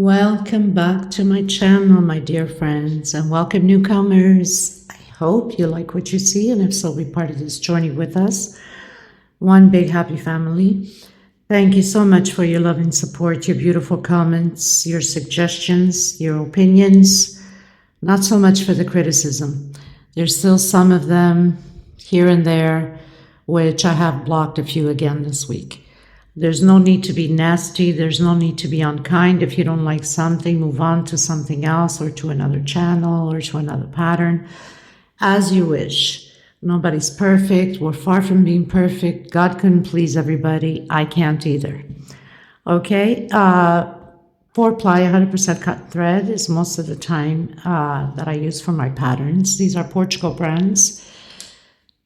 Welcome back to my channel, my dear friends, and welcome newcomers. I hope you like what you see, and if so, be part of this journey with us. One big happy family. Thank you so much for your love and support, your beautiful comments, your suggestions, your opinions. Not so much for the criticism. There's still some of them here and there, which I have blocked a few again this week. There's no need to be nasty. There's no need to be unkind. If you don't like something, move on to something else or to another channel or to another pattern, as you wish. Nobody's perfect. We're far from being perfect. God couldn't please everybody. I can't either. Okay. 4-ply 100% cut thread is most of the time that I use for my patterns. These are Portugal brands.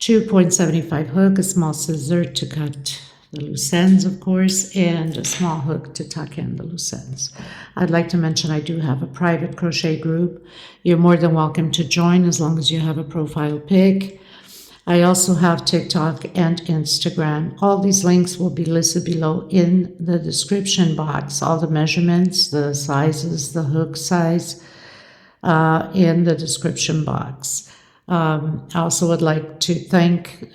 2.75 hook, a small scissor to cut the loose ends, of course, and a small hook to tuck in the loose ends. I'd like to mention I do have a private crochet group. You're more than welcome to join as long as you have a profile pic. I also have TikTok and Instagram. All these links will be listed below in the description box. All the measurements, the sizes, the hook size in the description box. I also would like to thank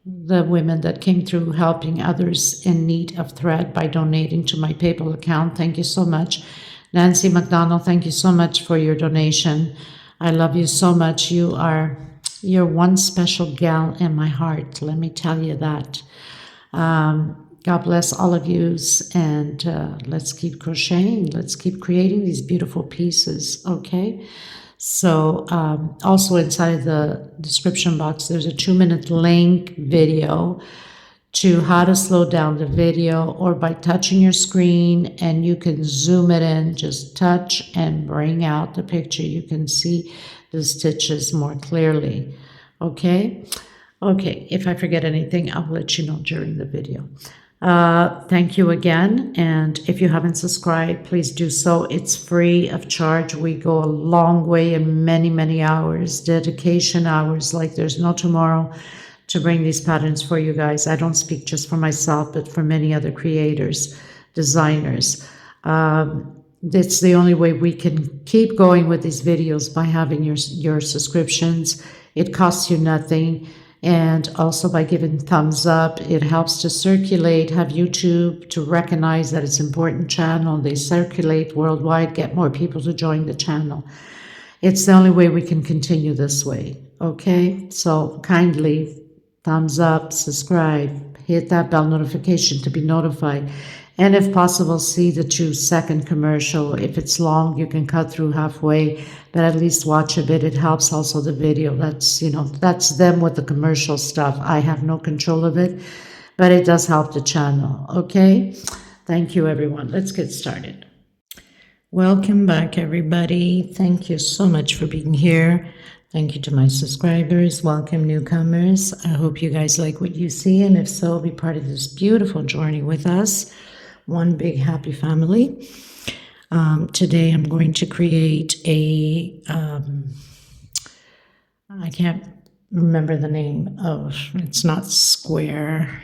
the women that came through helping others in need of thread by donating to my PayPal account. Thank you so much. Nancy McDonald, thank you so much for your donation. I love you so much. You're one special gal in my heart. Let me tell you that. God bless all of you, and let's keep crocheting. Let's keep creating these beautiful pieces, okay? So also inside the description box, there's a 2-minute link video to how to slow down the video, or by touching your screen and you can zoom it in, just touch and bring out the picture. You can see the stitches more clearly. Okay. If I forget anything, I'll let you know during the video. Thank you again, and if you haven't subscribed, please do so. It's free of charge. We go a long way in many hours, dedication hours like there's no tomorrow, to bring these patterns for you guys. I don't speak just for myself, but for many other creators, designers. It's the only way we can keep going with these videos, by having your subscriptions. It costs you nothing. And also by giving thumbs up, it helps to circulate, have YouTube to recognize that it's an important channel. They circulate worldwide, get more people to join the channel. It's the only way we can continue this way, okay? So kindly thumbs up, subscribe, hit that bell notification to be notified. And if possible, see the 2-second commercial. If it's long, you can cut through halfway, but at least watch a bit. It helps also the video. That's them with the commercial stuff. I have no control of it, but it does help the channel, okay? Thank you, everyone. Let's get started. Welcome back, everybody. Thank you so much for being here. Thank you to my subscribers. Welcome, newcomers. I hope you guys like what you see, and if so, be part of this beautiful journey with us. One big happy family. Today I'm going to create a, I can't remember the name of, it's not square,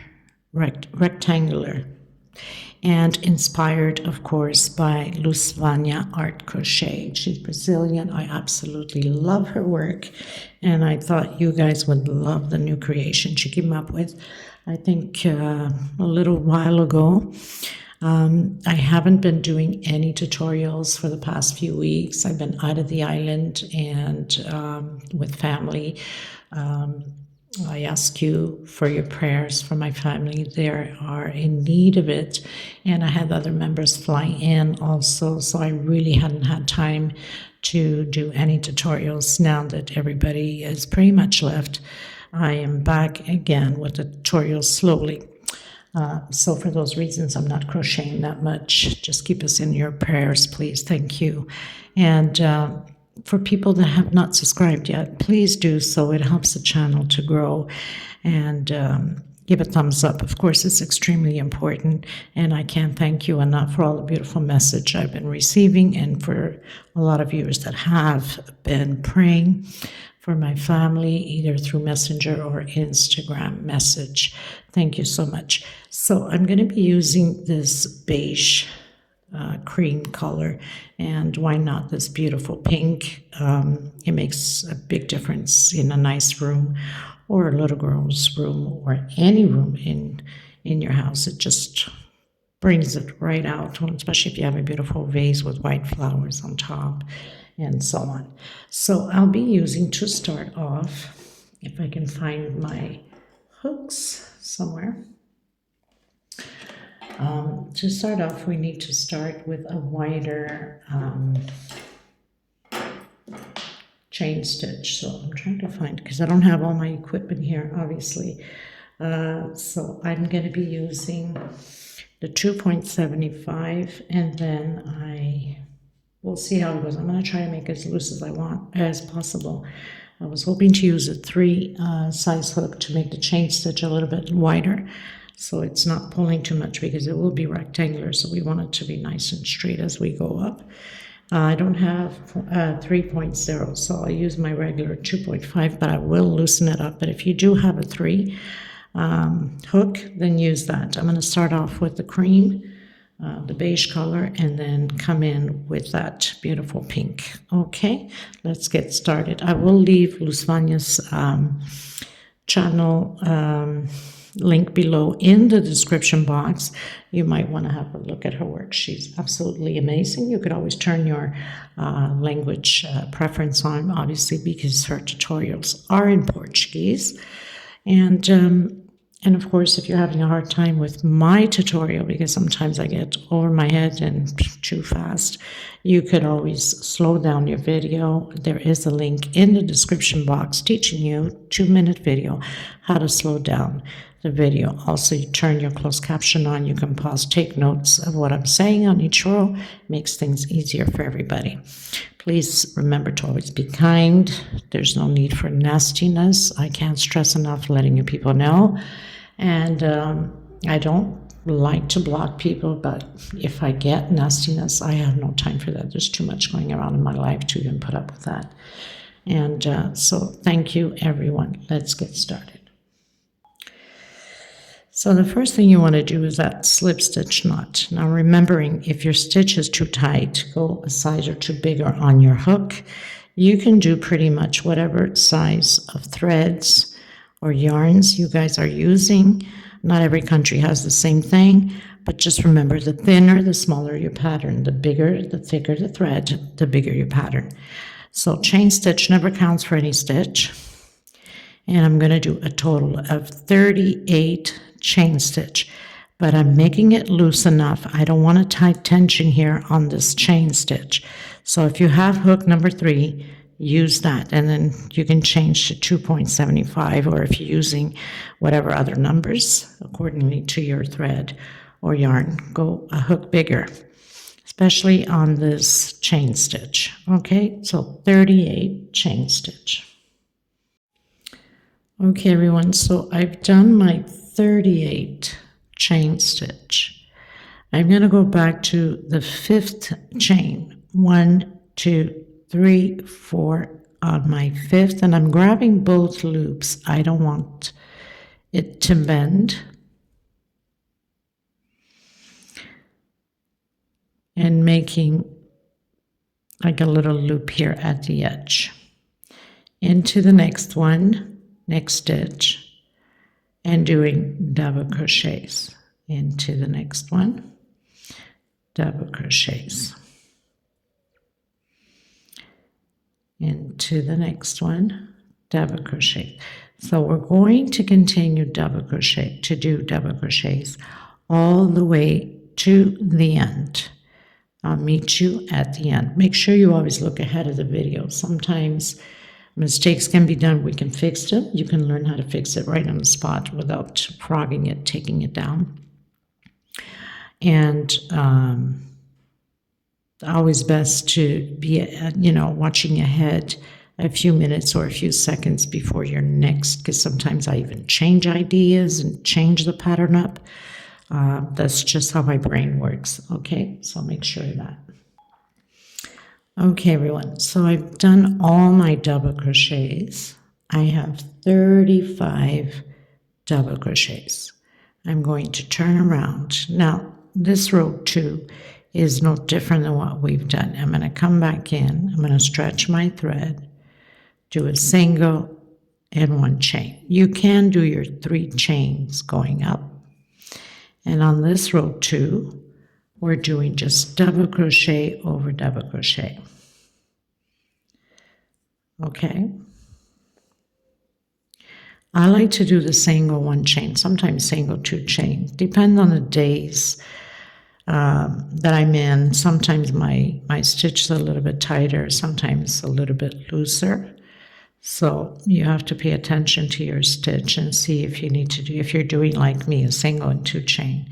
rectangular, and inspired, of course, by Crochet Art Crochet. She's Brazilian. I absolutely love her work, and I thought you guys would love the new creation she came up with, I think, a little while ago. I haven't been doing any tutorials for the past few weeks. I've been out of the island and with family. I ask you for your prayers for my family. They are in need of it. And I had other members fly in also, so I really hadn't had time to do any tutorials. Now that everybody is pretty much left, I am back again with the tutorials slowly. So for those reasons, I'm not crocheting that much. Just keep us in your prayers, please. Thank you. And for people that have not subscribed yet, please do so. It helps the channel to grow. And give a thumbs up. Of course, it's extremely important. And I can't thank you enough for all the beautiful message I've been receiving, and for a lot of viewers that have been praying for my family, either through Messenger or Instagram message. Thank you so much. So I'm going to be using this beige cream color, and why not this beautiful pink? It makes a big difference in a nice room or a little girl's room or any room in your house. It just brings it right out, especially if you have a beautiful vase with white flowers on top and so on. So I'll be using, to start off, if I can find my hooks somewhere. To start off, we need to start with a wider chain stitch. So I'm trying to find, because I don't have all my equipment here, obviously. So I'm going to be using the 2.75, and then we'll see how it goes. I'm going to try to make it as loose as I want, as possible. I was hoping to use a 3 size hook to make the chain stitch a little bit wider, so it's not pulling too much, because it will be rectangular, so we want it to be nice and straight as we go up. I don't have 3.0, so I'll use my regular 2.5, but I will loosen it up. But if you do have a 3 hook, then use that. I'm going to start off with the cream, the beige color, and then come in with that beautiful pink. Okay, let's get started. I will leave Luzvanya's channel link below in the description box. You might want to have a look at her work. She's absolutely amazing. You could always turn your language preference on, obviously, because her tutorials are in Portuguese. And of course, if you're having a hard time with my tutorial, because sometimes I get over my head and too fast, you could always slow down your video. There is a link in the description box teaching you 2-minute video how to slow down the video. Also, you turn your closed caption on. You can pause, take notes of what I'm saying on each row. Makes things easier for everybody. Please remember to always be kind. There's no need for nastiness. I can't stress enough letting you people know. And I don't like to block people, but if I get nastiness, I have no time for that. There's too much going around in my life to even put up with that. And so thank you, everyone. Let's get started. So the first thing you want to do is that slip stitch knot. Now remembering, if your stitch is too tight, go a size or 2 bigger on your hook. You can do pretty much whatever size of threads or yarns you guys are using. Not every country has the same thing, but just remember, the thinner, the smaller your pattern. The bigger, the thicker the thread, the bigger your pattern. So chain stitch never counts for any stitch. And I'm going to do a total of 38 chain stitch, but I'm making it loose enough. I don't want to tight tension here on this chain stitch. So if you have hook number 3, use that, and then you can change to 2.75, or if you're using whatever other numbers accordingly to your thread or yarn, go a hook bigger, especially on this chain stitch. Okay, so 38 chain stitch. Okay, everyone, so I've done my 38 chain stitch. I'm going to go back to the 5th chain. 1, 2, 3, 4 on my 5th, and I'm grabbing both loops. I don't want it to bend. And making like a little loop here at the edge. Into the next one, next stitch, and doing double crochets. Into the next one, double crochets. Into the next one, double crochet. So we're going to continue double crochet, to do double crochets all the way to the end. I'll meet you at the end. Make sure you always look ahead of the video. Sometimes mistakes can be done. We can fix them. You can learn how to fix it right on the spot without frogging it, taking it down. And always best to be, watching ahead a few minutes or a few seconds before your next, because sometimes I even change ideas and change the pattern up. That's just how my brain works. Okay, so make sure of that. Okay, everyone, so I've done all my double crochets. I have 35 double crochets. I'm going to turn around. Now, this row 2 is no different than what we've done. I'm going to come back in, I'm going to stretch my thread, do a single and one chain. You can do your 3 chains going up. And on this row 2, we're doing just double crochet over double crochet. Okay. I like to do the single 1 chain, sometimes single 2 chain, depend on the days that I'm in. Sometimes my stitch is a little bit tighter, sometimes a little bit looser. So you have to pay attention to your stitch and see if you need to do, if you're doing like me, a single and 2 chain.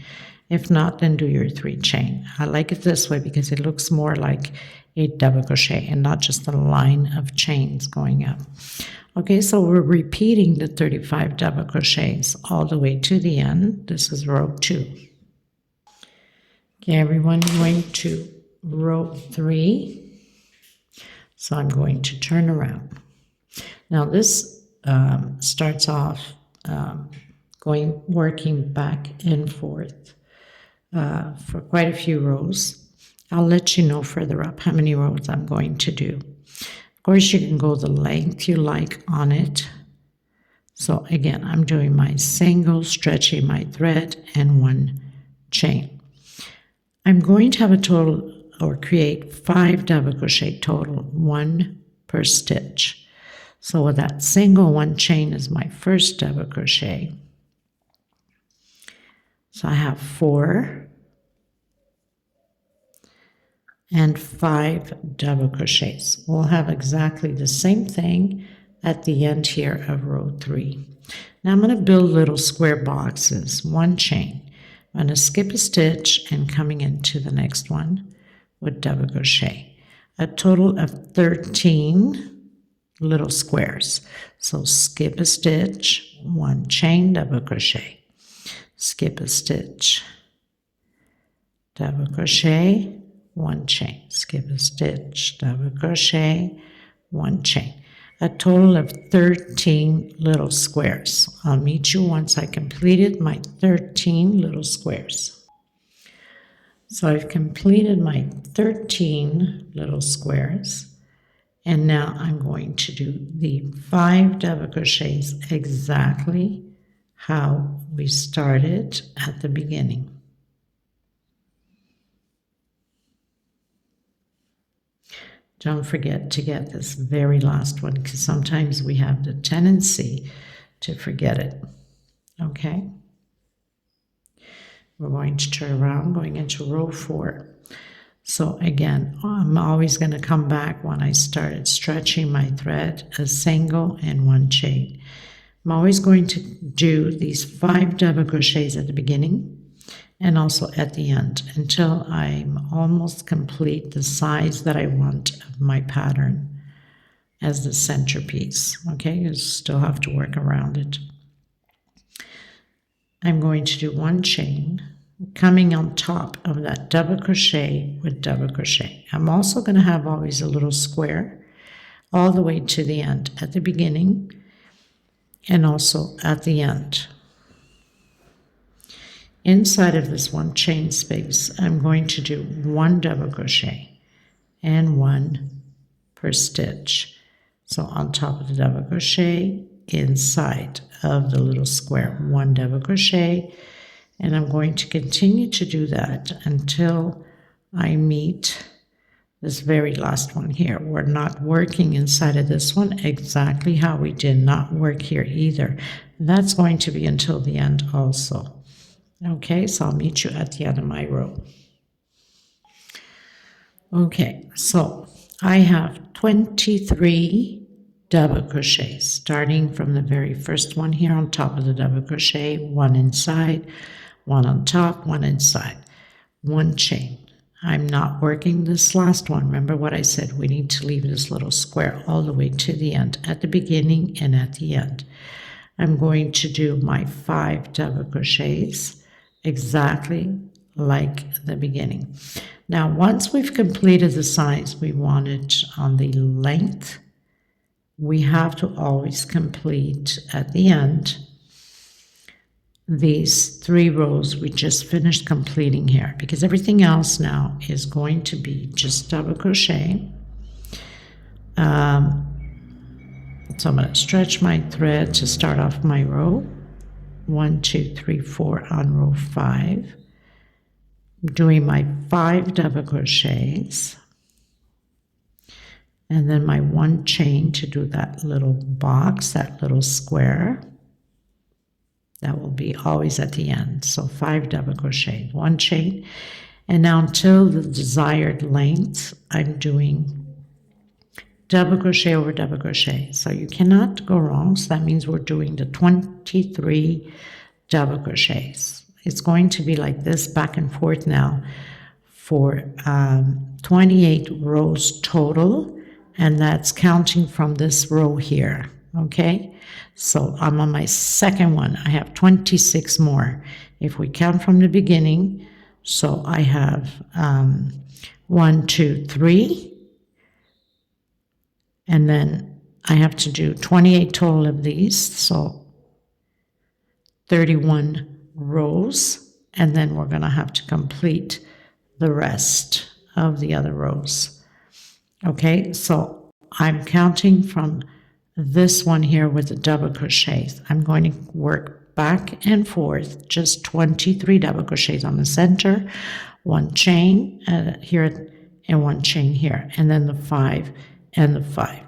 If not, then do your 3 chain. I like it this way because it looks more like a double crochet and not just a line of chains going up. Okay, so we're repeating the 35 double crochets all the way to the end. This is row 2. Okay, everyone, going to row 3. So I'm going to turn around. Now this starts off working back and forth for quite a few rows. I'll let you know further up how many rows I'm going to do. Of course, you can go the length you like on it. So again, I'm doing my single, stretching my thread, and 1 chain. I'm going to have a total, or create 5 double crochet total, 1 per stitch. So with that single 1 chain is my first double crochet. So I have 4 and 5 double crochets. We'll have exactly the same thing at the end here of row 3. Now I'm going to build little square boxes, 1 chain. I'm going to skip a stitch and coming into the next one with double crochet. A total of 13 little squares. So skip a stitch, 1 chain, double crochet, skip a stitch, double crochet, 1 chain, skip a stitch, double crochet, 1 chain. A total of 13 little squares. I'll meet you once I completed my 13 little squares. So I've completed my 13 little squares. And now I'm going to do the 5 double crochets exactly how we started at the beginning. Don't forget to get this very last one because sometimes we have the tendency to forget it. Okay? We're going to turn around, going into row 4. So again, I'm always going to come back when I started stretching my thread, a single and 1 chain. I'm always going to do these 5 double crochets at the beginning and also at the end until I'm almost complete the size that I want of my pattern as the centerpiece. Okay, you still have to work around it. I'm going to do 1 chain coming on top of that double crochet with double crochet. I'm also going to have always a little square all the way to the end at the beginning and also at the end. Inside of this 1 chain space, I'm going to do 1 double crochet and 1 per stitch. So on top of the double crochet, inside of the little square, 1 double crochet, and I'm going to continue to do that until I meet this very last one here. We're not working inside of this one exactly how we did not work here either. That's going to be until the end also. Okay, so I'll meet you at the end of my row. Okay, so I have 23 double crochets, starting from the very first one here on top of the double crochet, 1 inside, 1 on top, 1 inside, 1 chain. I'm not working this last one. Remember what I said, we need to leave this little square all the way to the end, at the beginning and at the end. I'm going to do my 5 double crochets exactly like the beginning. Now, once we've completed the size we wanted on the length, we have to always complete at the end these 3 rows we just finished completing here, because everything else now is going to be just double crochet. So I'm going to stretch my thread to start off my row. 1, 2, 3, 4 on row 5. Doing my 5 double crochets. And then my 1 chain to do that little box, that little square. That will be always at the end. So 5 double crochet, 1 chain. And now until the desired length, I'm doing double crochet over double crochet. So you cannot go wrong. So that means we're doing the 23 double crochets. It's going to be like this back and forth now for 28 rows total. And that's counting from this row here, okay? So I'm on my second one. I have 26 more. If we count from the beginning, so I have 1, 2, 3. And then I have to do 28 total of these, so 31 rows. And then we're gonna have to complete the rest of the other rows. Okay, so I'm counting from this one here with the double crochets. I'm going to work back and forth, just 23 double crochets on the center, 1 chain here and 1 chain here, and then the 5 and the 5.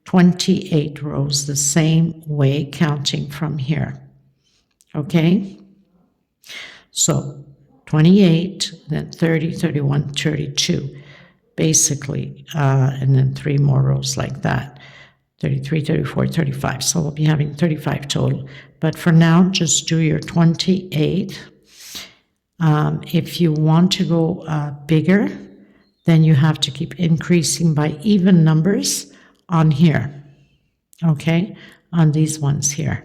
28 rows the same way, counting from here. Okay, so 28, then 30, 31, 32. Basically, and then 3 more rows like that, 33, 34, 35. So we'll be having 35 total. But for now, just do your 28. If you want to go bigger, then you have to keep increasing by even numbers on here, okay, on these ones here.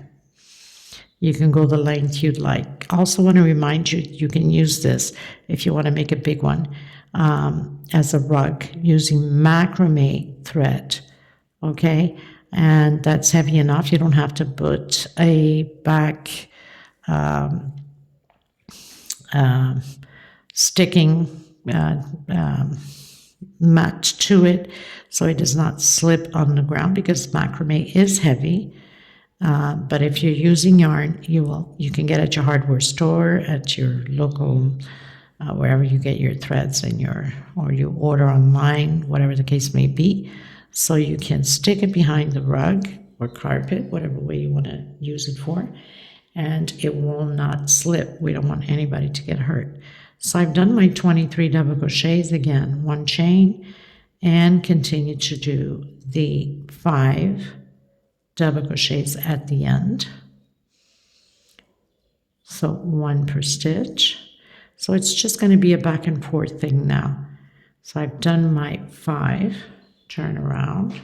You can go the length you'd like. Also want to remind you, you can use this if you want to make a big one. As a rug using macrame thread, okay? And that's heavy enough. You don't have to put a back sticking mat to it so it does not slip on the ground, because macrame is heavy. But if you're using yarn, you can get at your hardware store, at your local wherever you get your threads and or you order online, whatever the case may be. So you can stick it behind the rug or carpet, whatever way you want to use it for, and it will not slip. We don't want anybody to get hurt. So I've done my 23 double crochets again, 1 chain, and continue to do the 5 double crochets at the end. So 1 per stitch. So it's just going to be a back and forth thing now. So I've done my 5, turn around,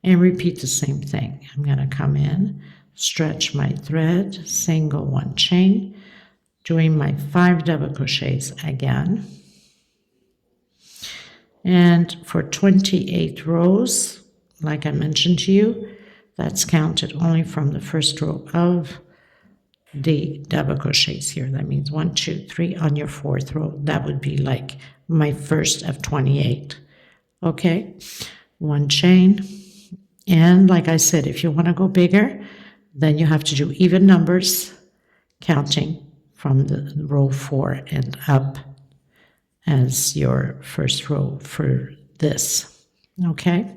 and repeat the same thing. I'm going to come in, stretch my thread, single 1 chain, doing my 5 double crochets again. And for 28 rows, like I mentioned to you, that's counted only from the first row of the double crochets here. That means 1, 2, 3 on your 4th row. That would be like my first of 28. Okay, 1 chain. And like I said, if you want to go bigger, then you have to do even numbers, counting from the row 4 and up as your first row for this. Okay.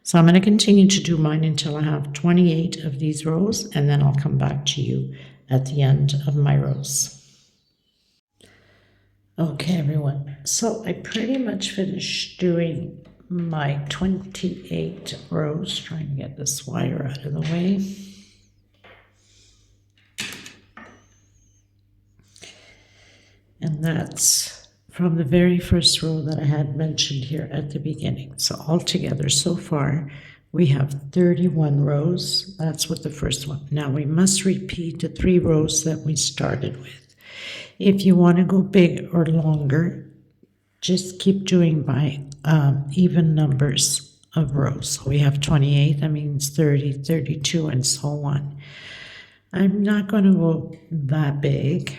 So I'm going to continue to do mine until I have 28 of these rows, and then I'll come back to you at the end of my rows. Okay, everyone. So I pretty much finished doing my 28 rows, trying to get this wire out of the way. And that's from the very first row that I had mentioned here at the beginning. So altogether, so far, we have 31 rows. That's with the first one. Now we must repeat the 3 rows that we started with. If you want to go big or longer, just keep doing by even numbers of rows. So we have 28, that means 30, 32, and so on. I'm not going to go that big.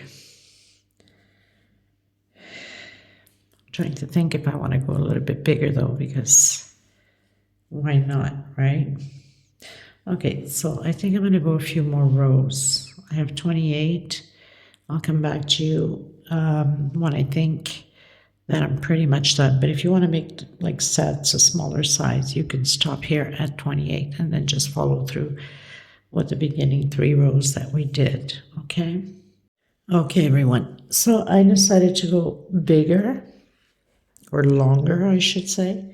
I'm trying to think if I want to go a little bit bigger though, because why not, right? Okay, so I think I'm going to go a few more rows. I have 28. I'll come back to you when I think that I'm pretty much done. But if you want to make like sets a smaller size, you can stop here at 28 and then just follow through with the beginning 3 rows that we did, okay? Okay, everyone. So I decided to go bigger or longer, I should say.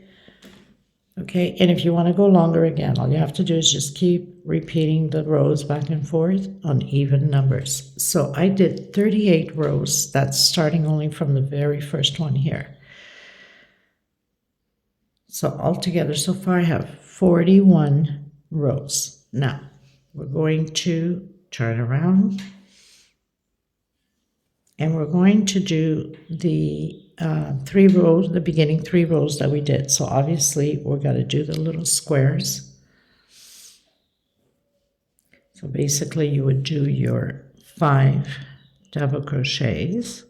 Okay, and if you want to go longer again, all you have to do is just keep repeating the rows back and forth on even numbers. So I did 38 rows. That's starting only from the very first one here. So altogether, so far I have 41 rows. Now, we're going to turn around and we're going to do the 3 rows, the beginning 3 rows that we did. So obviously we're going to do the little squares. So basically you would do your 5 double crochets.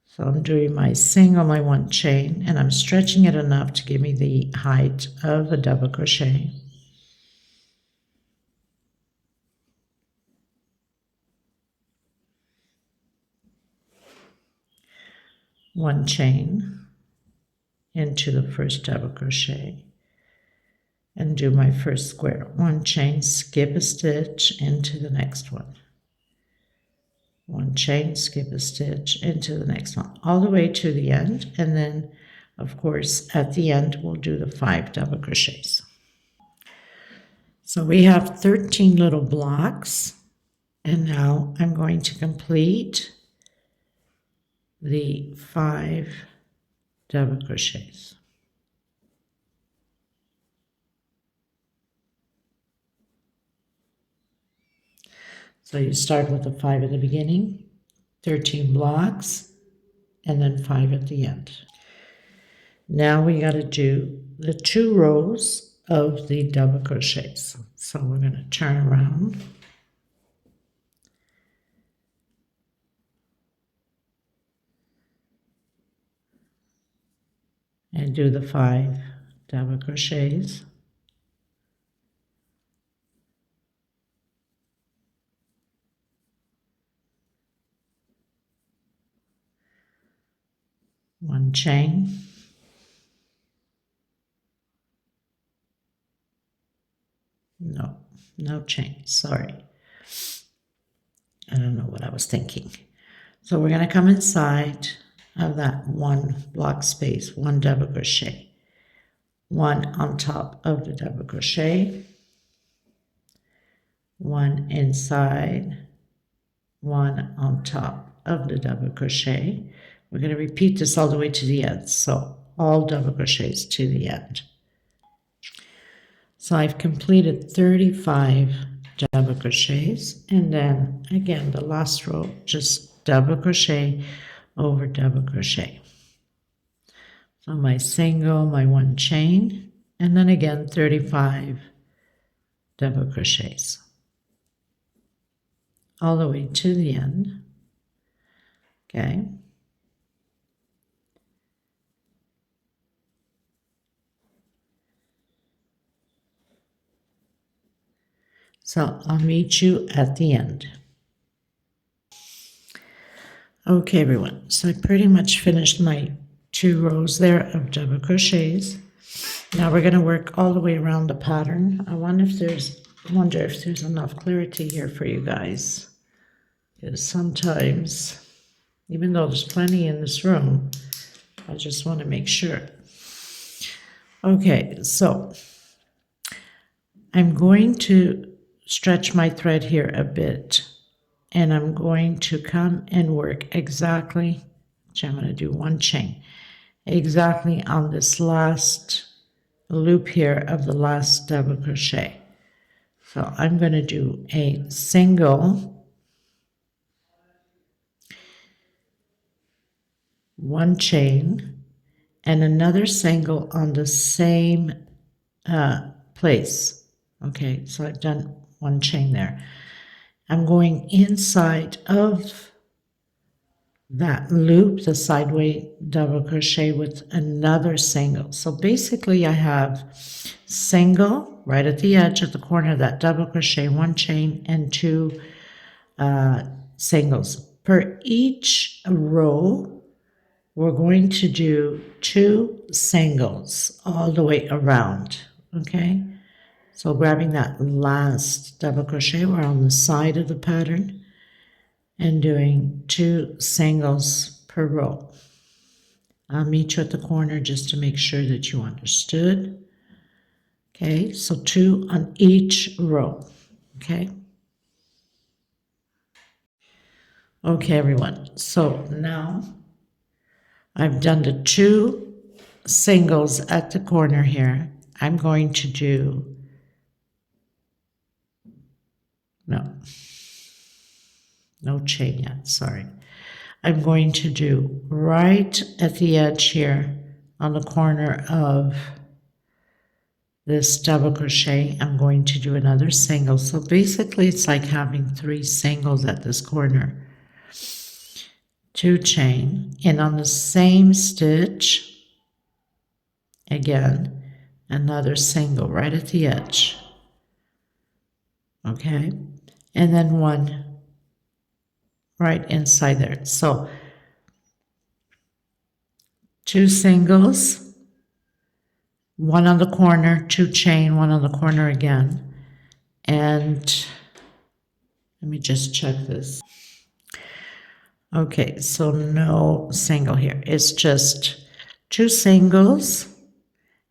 So I'm doing my single, my 1 chain, and I'm stretching it enough to give me the height of the double crochet. One chain into the first double crochet and do my first square. 1 chain, skip a stitch into the next one. 1 chain, skip a stitch into the next one, all the way to the end. And then, of course, at the end, we'll do the 5 double crochets. So we have 13 little blocks. And now I'm going to complete the 5 double crochets. So you start with the 5 at the beginning, 13 blocks, and then 5 at the end. Now we got to do the 2 rows of the double crochets. So we're going to turn around. And do the 5 double crochets. One chain. No chain, sorry. I don't know what I was thinking. So we're going to come inside of that 1 block space, 1 double crochet, 1 on top of the double crochet, 1 inside, 1 on top of the double crochet. We're going to repeat this all the way to the end, so all double crochets to the end. So I've completed 35 double crochets, and then again the last row, just double crochet over double crochet. So my single, my 1 chain, and then again 35 double crochets all the way to the end. Okay. So I'll meet you at the end. Okay, everyone, so I pretty much finished my 2 rows there of double crochets. Now we're going to work all the way around the pattern. I wonder if there's enough clarity here for you guys. Because sometimes, even though there's plenty in this room, I just want to make sure. Okay, so I'm going to stretch my thread here a bit, and I'm going to come and work exactly, I'm going to do 1 chain, exactly on this last loop here of the last double crochet. So I'm going to do a single, 1 chain, and another single on the same place. Okay, so I've done 1 chain there. I'm going inside of that loop, the sideway double crochet with another single. So basically I have single right at the edge of the corner of that double crochet, 1 chain and 2 singles. Per each row, we're going to do 2 singles all the way around, okay? So grabbing that last double crochet, we're on the side of the pattern, and doing 2 singles per row. I'll meet you at the corner just to make sure that you understood. Okay, so 2 on each row, okay? Okay, everyone, so now I've done the 2 singles at the corner here. I'm going to do, no chain yet, sorry. I'm going to do right at the edge here on the corner of this double crochet, I'm going to do another single. So basically it's like having 3 singles at this corner. 2 chain, and on the same stitch, again, another single right at the edge. Okay, and then 1 right inside there. So 2 singles, 1 on the corner, 2 chain, 1 on the corner again. And let me just check this. Okay, so no single here. It's just 2 singles,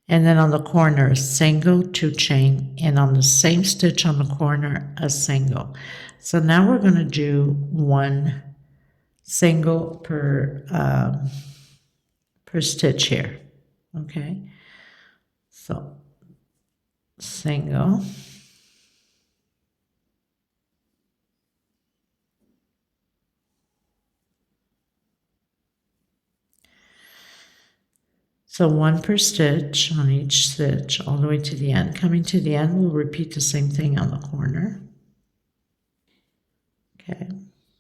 and then on the corner, a single, 2 chain, and on the same stitch on the corner, a single. So now we're going to do 1 single per stitch here. Okay, so single, so 1 per stitch on each stitch all the way to the end. Coming to the end, we'll repeat the same thing on the corner. Okay,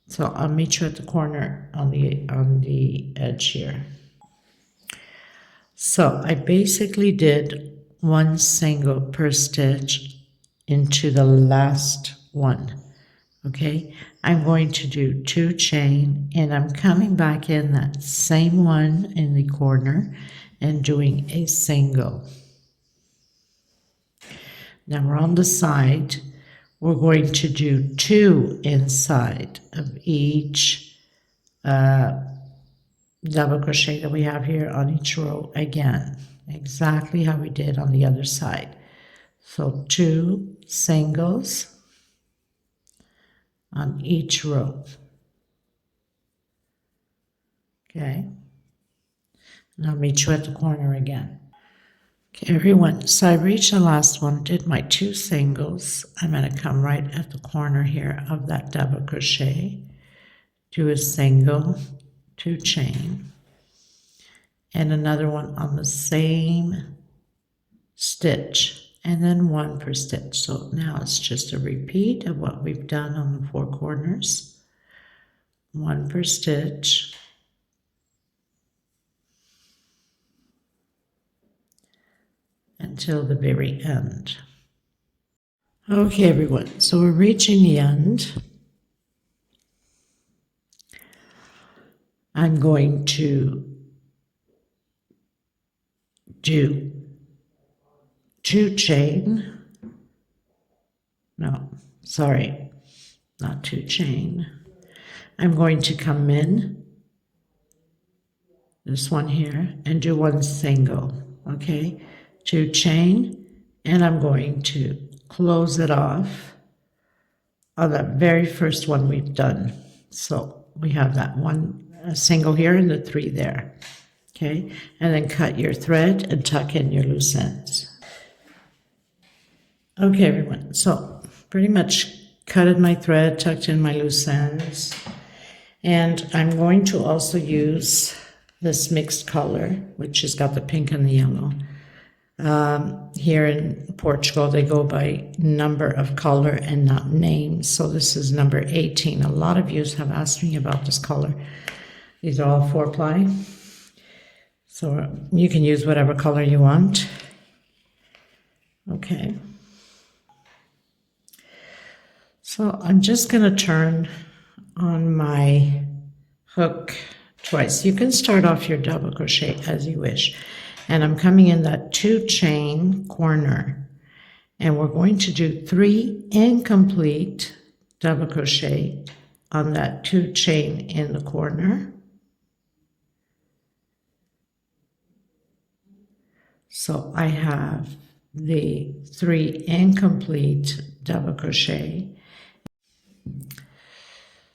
so I'll meet you at the corner on the edge here. So I basically did 1 single per stitch into the last one. Okay, I'm going to do 2 chain, and I'm coming back in that same one in the corner and doing a single. Now we're on the side. We're going to do 2 inside of each double crochet that we have here on each row again, exactly how we did on the other side. So 2 singles on each row. Okay, and I'll meet you at the corner again. Okay, everyone, so I reached the last one, did my 2 singles. I'm going to come right at the corner here of that double crochet, do a single, 2 chain, and another one on the same stitch, and then 1 per stitch. So now it's just a repeat of what we've done on the 4 corners. 1 per stitch, until the very end. Okay, everyone, so we're reaching the end. I'm going to do 2 chain, no, sorry, not 2 chain. I'm going to come in, this one here, and do 1 single, okay? 2 chain, and I'm going to close it off on that very first one we've done. So we have that 1 single here and the 3 there, okay? And then cut your thread and tuck in your loose ends. Okay, everyone, so pretty much cutted my thread, tucked in my loose ends, and I'm going to also use this mixed color, which has got the pink and the yellow, Here in Portugal, they go by number of color and not names. So this is number 18. A lot of you have asked me about this color. These are all 4-ply. So you can use whatever color you want. Okay. So I'm just going to turn on my hook twice. You can start off your double crochet as you wish. And I'm coming in that 2-chain corner. And we're going to do 3 incomplete double crochet on that 2-chain in the corner. So I have the 3 incomplete double crochet.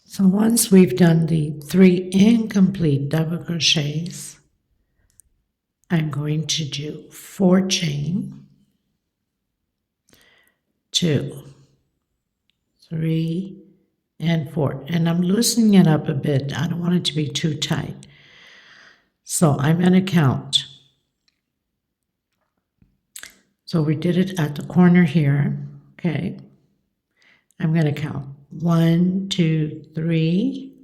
So once we've done the 3 incomplete double crochets, I'm going to do 4 chain, 2, 3, and 4. And I'm loosening it up a bit. I don't want it to be too tight. So I'm going to count. So we did it at the corner here. Okay. I'm going to count 1, 2, 3.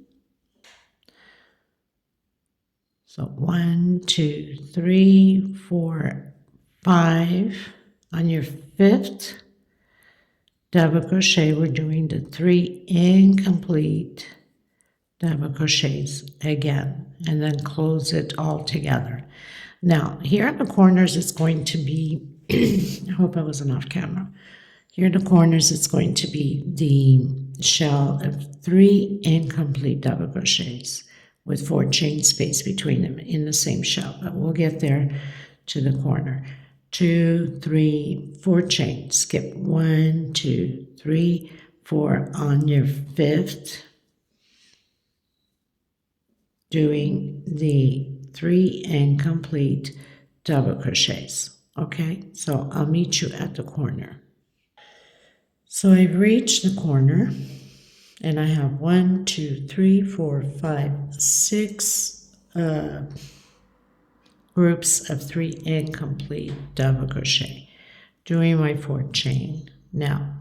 So 1, 2, 3, 4, 5. On your 5th double crochet, we're doing the 3 incomplete double crochets again, and then close it all together. Now, here in the corners, it's going to be, I hope I wasn't off camera. Here in the corners, it's going to be the shell of 3 incomplete double crochets with 4 chain space between them in the same shell, but we'll get there to the corner. 2, 3, 4 chain, skip 1, 2, 3, 4 on your 5th, doing the 3 incomplete double crochets. Okay, so I'll meet you at the corner. So I've reached the corner. And I have 1, 2, 3, 4, 5, 6 groups of 3 incomplete double crochet, doing my 4 chain. Now,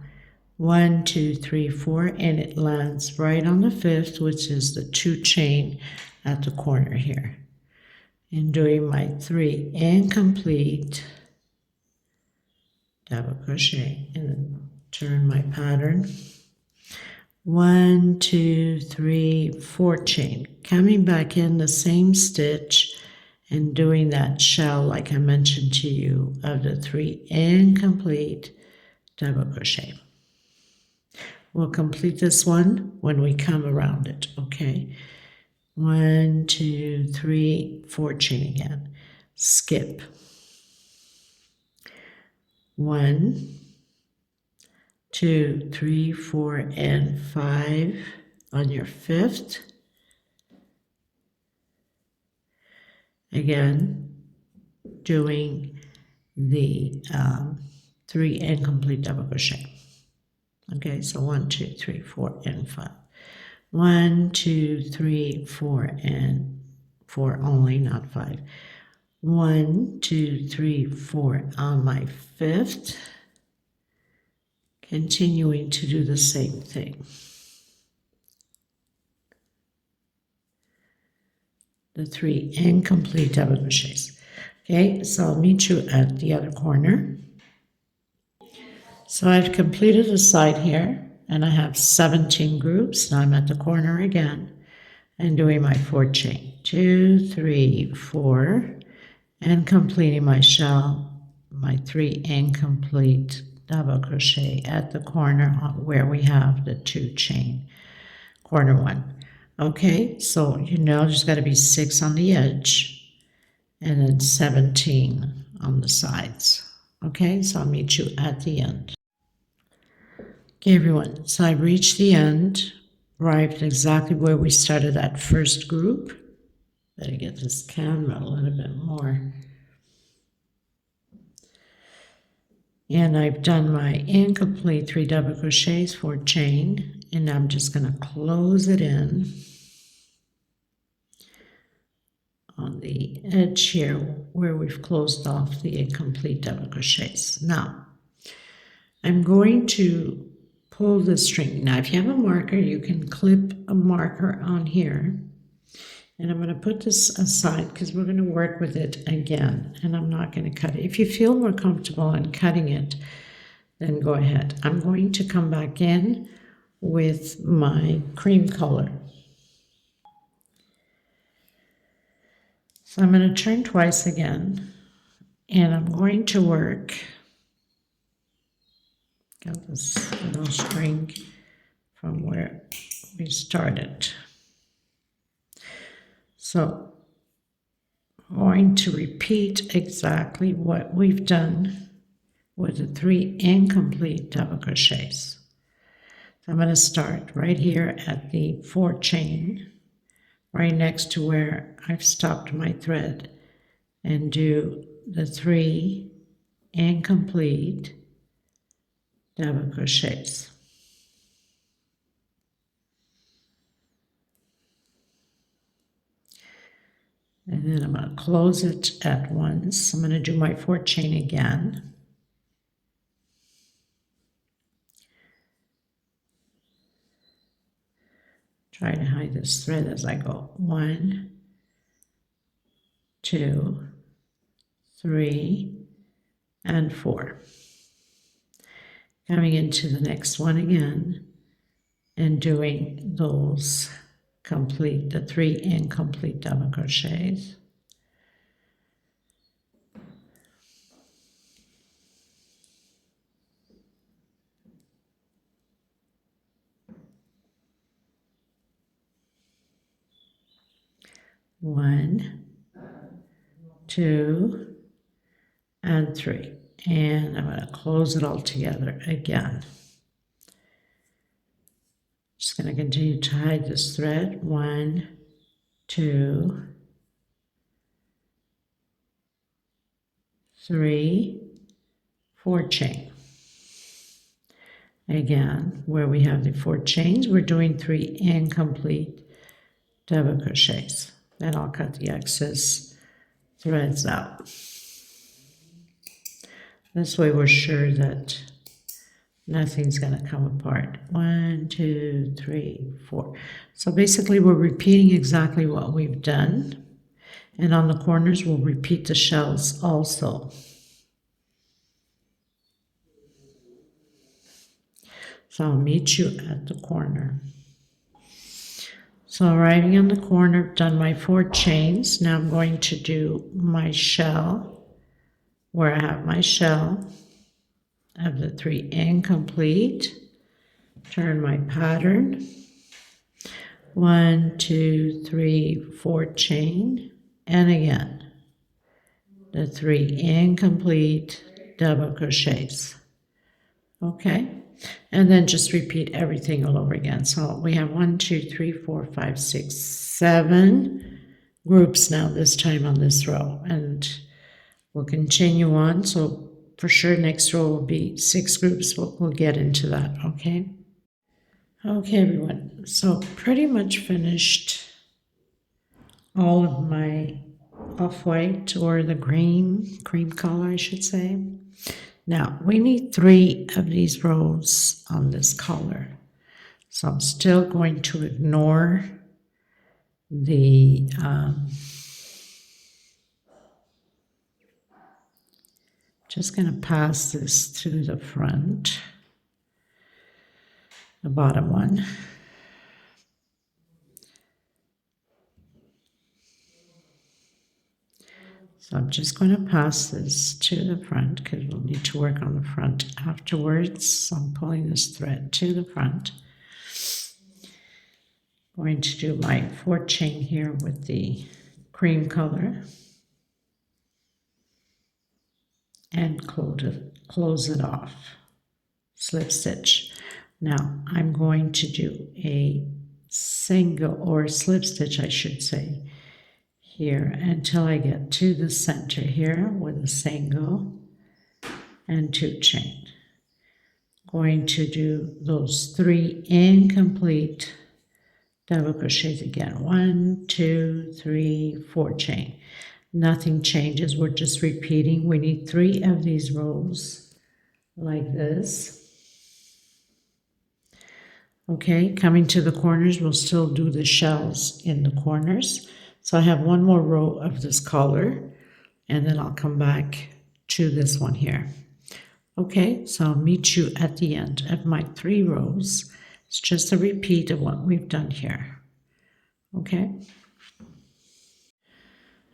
1, 2, 3, 4, and it lands right on the 5th, which is the 2 chain at the corner here. And doing my 3 incomplete double crochet, and then turn my pattern. 1, 2, 3, 4 chain, coming back in the same stitch and doing that shell like I mentioned to you of the 3 incomplete double crochet. We'll complete this one when we come around it, okay? 1, 2, 3, 4 chain again, skip 1, 2, 3, 4, and 5 on your 5th. Again, doing the 3 incomplete double crochet. Okay, so 1, 2, 3, 4, and 5. 1, 2, 3, 4, and 4 only, not 5. 1, 2, 3, 4 on my 5th. Continuing to do the same thing. The 3 incomplete double crochets. Okay, so I'll meet you at the other corner. So I've completed the side here, and I have 17 groups. Now I'm at the corner again and doing my 4 chain. 2, 3, 4, and completing my shell, my 3 incomplete double crochet at the corner where we have the 2 chain, corner 1. Okay, so you know there's got to be 6 on the edge and then 17 on the sides. Okay, so I'll meet you at the end. Okay, everyone, so I reached the end, arrived exactly where we started that first group. Better get this camera a little bit more. And I've done my incomplete 3 double crochets, 4 chain, and I'm just going to close it in on the edge here where we've closed off the incomplete double crochets. Now, I'm going to pull the string. Now, if you have a marker, you can clip a marker on here. And I'm going to put this aside because we're going to work with it again. And I'm not going to cut it. If you feel more comfortable in cutting it, then go ahead. I'm going to come back in with my cream color. So I'm going to turn twice again. And I'm going to work. Got this little string from where we started. So I'm going to repeat exactly what we've done with the 3 incomplete double crochets. So I'm going to start right here at the 4th chain, right next to where I've stopped my thread, and do the 3 incomplete double crochets. And then I'm going to close it at once. I'm going to do my 4th chain again. Try to hide this thread as I go. 1, 2, 3, and 4. Coming into the next one again and doing those complete, the 3 incomplete double crochets. One, 2, and 3. And I'm going to close it all together again. Just going to continue to hide this thread. 1, 2, 3, 4 chain. Again, where we have the 4 chains, we're doing 3 incomplete double crochets. Then I'll cut the excess threads out. This way we're sure that nothing's going to come apart. 1, 2, 3, 4. So basically we're repeating exactly what we've done. And on the corners we'll repeat the shells also. So I'll meet you at the corner. So arriving on the corner, I've done my 4 chains. Now I'm going to do my shell, where I have my shell of the 3 incomplete. Turn my pattern. 1, 2, 3, 4 chain, and again the 3 incomplete double crochets. Okay. And then just repeat everything all over again. So we have 1, 2, 3, 4, 5, 6, 7 groups now this time on this row. And we'll continue on. So for sure next row will be 6 groups. We'll get into that, okay? Okay, everyone. So pretty much finished all of my off-white, or the cream color, I should say. Now, we need 3 of these rows on this color. So I'm still going to ignore the just going to pass this through the front, the bottom one. So I'm just going to pass this to the front because we'll need to work on the front afterwards. So I'm pulling this thread to the front. Going to do my 4th chain here with the cream color. And close it off. Slip stitch. Now I'm going to do a single, or slip stitch I should say, here until I get to the center here with a single and 2 chain. Going to do those 3 incomplete double crochets again. 1, 2, 3, 4 chain. Nothing changes, we're just repeating. We need 3 of these rows like this. Okay, coming to the corners, we'll still do the shells in the corners. So I have one more row of this color, and then I'll come back to this one here. Okay, so I'll meet you at the end of my 3 rows. It's just a repeat of what we've done here. Okay.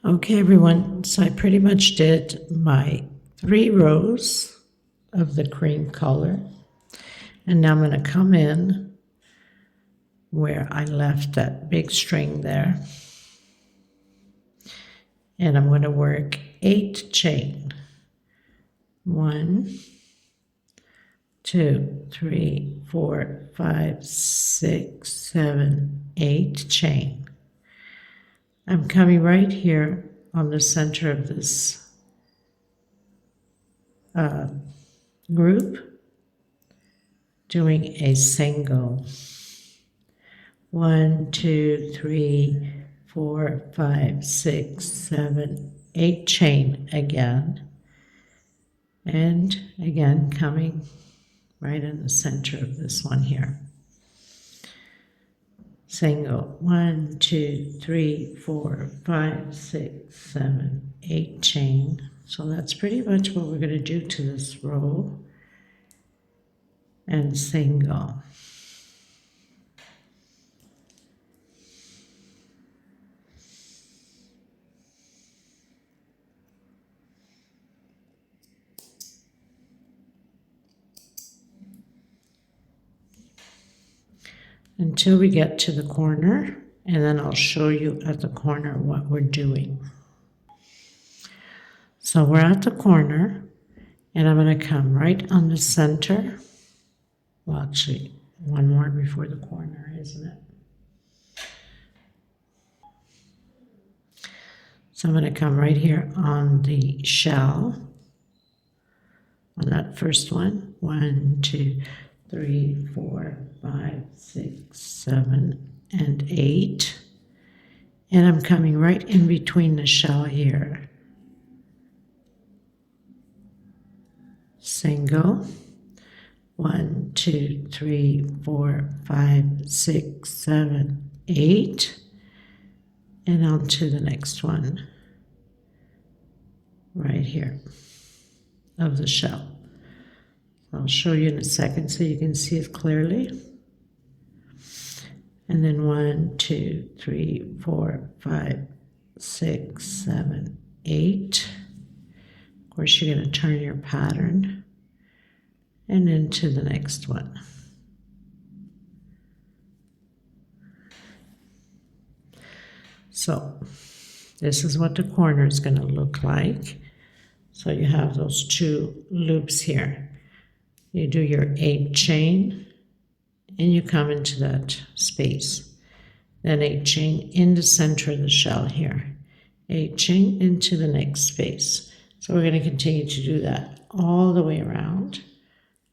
Okay, everyone, so I pretty much did my 3 rows of the cream color. And now I'm going to come in where I left that big string there. And I'm going to work 8 chain. 1, 2, 3, 4, 5, 6, 7, 8 chain. I'm coming right here on the center of this group, doing a single. 1, 2, 3, 4, 5, 6, 7, 8 chain again. And again, coming right in the center of this one here. Single. 1, 2, 3, 4, 5, 6, 7, 8 chain. So that's pretty much what we're going to do to this row. And single. Until we get to the corner, and then I'll show you at the corner what we're doing. So we're at the corner, and I'm going to come right on the center. Well, actually, one more before the corner, isn't it? So I'm going to come right here on the shell, on that first one. 1, 2, 3, 4, 5, 6, 7, and 8. And I'm coming right in between the shell here. Single. 1, 2, 3, 4, 5, 6, 7, 8. And on to the next one. Right here of the shell. I'll show you in a second so you can see it clearly. And then 1, 2, 3, 4, 5, 6, 7, 8. Of course, you're going to turn your pattern and into the next one. So this is what the corner is going to look like. So you have those 2 loops here. You do your 8 chain and you come into that space. Then 8 chain in the center of the shell here. 8 chain into the next space. So we're going to continue to do that all the way around.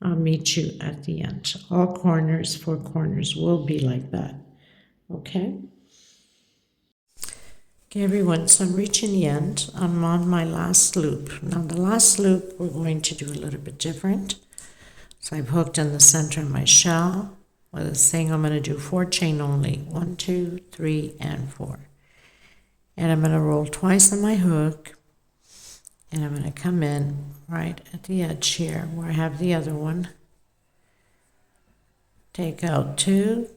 I'll meet you at the end. All corners, 4 corners will be like that. Okay? Okay, everyone, so I'm reaching the end. I'm on my last loop. Now the last loop we're going to do a little bit different. So I've hooked in the center of my shell. With this thing, I'm going to do 4 chain only. 1, 2, 3, and 4. And I'm going to roll twice on my hook. And I'm going to come in right at the edge here where I have the other one. Take out 2,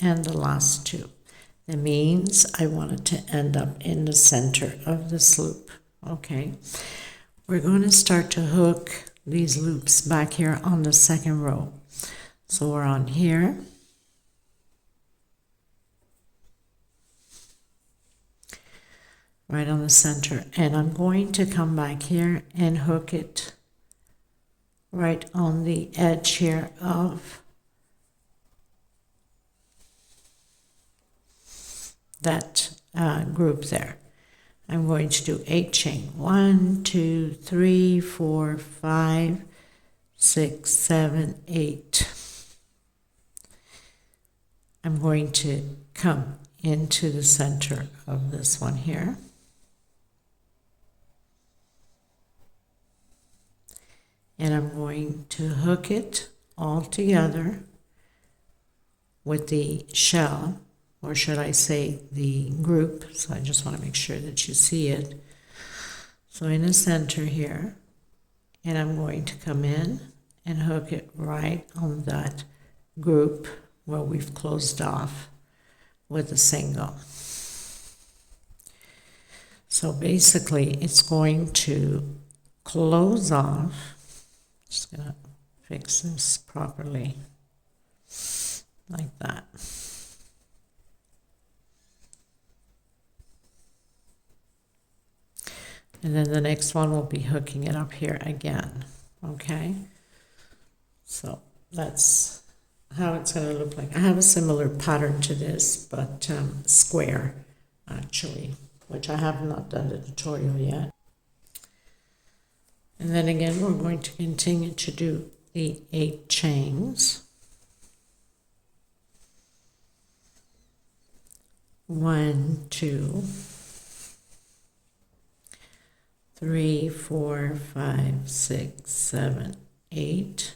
and the last 2. That means I want it to end up in the center of this loop. Okay. We're going to start to hook these loops back here on the second row. So we're on here. Right on the center. And I'm going to come back here and hook it right on the edge here of that group there. I'm going to do 8 chain. 1, 2, 3, 4, 5, 6, 7, 8. I'm going to come into the center of this one here. And I'm going to hook it all together with the shell, or should I say the group. So I just want to make sure that you see it. So in the center here, and I'm going to come in and hook it right on that group where we've closed off with a single. So basically it's going to close off. Just gonna fix this properly like that. And then the next one will be hooking it up here again. Okay, so that's how it's going to look like. I have a similar pattern to this, but square actually, which I have not done the tutorial yet. And then again, we're going to continue to do the 8 chains. 1, 2, 3, 4, 5, 6, 7, 8,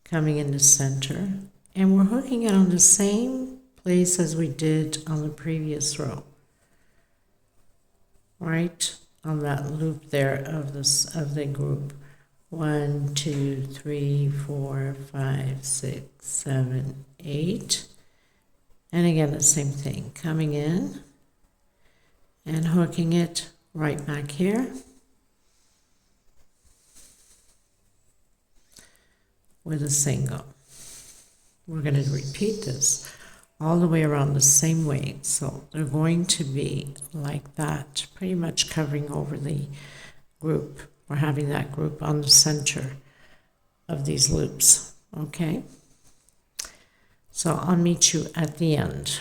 coming in the center, and we're hooking it on the same place as we did on the previous row, right on that loop there of the group. 1, 2, 3, 4, 5, 6, 7, 8, and again the same thing, coming in and hooking it right back here with a single. We're going to repeat this all the way around the same way. So they're going to be like that, pretty much covering over the group, or having that group on the center of these loops. Okay, so I'll meet you at the end.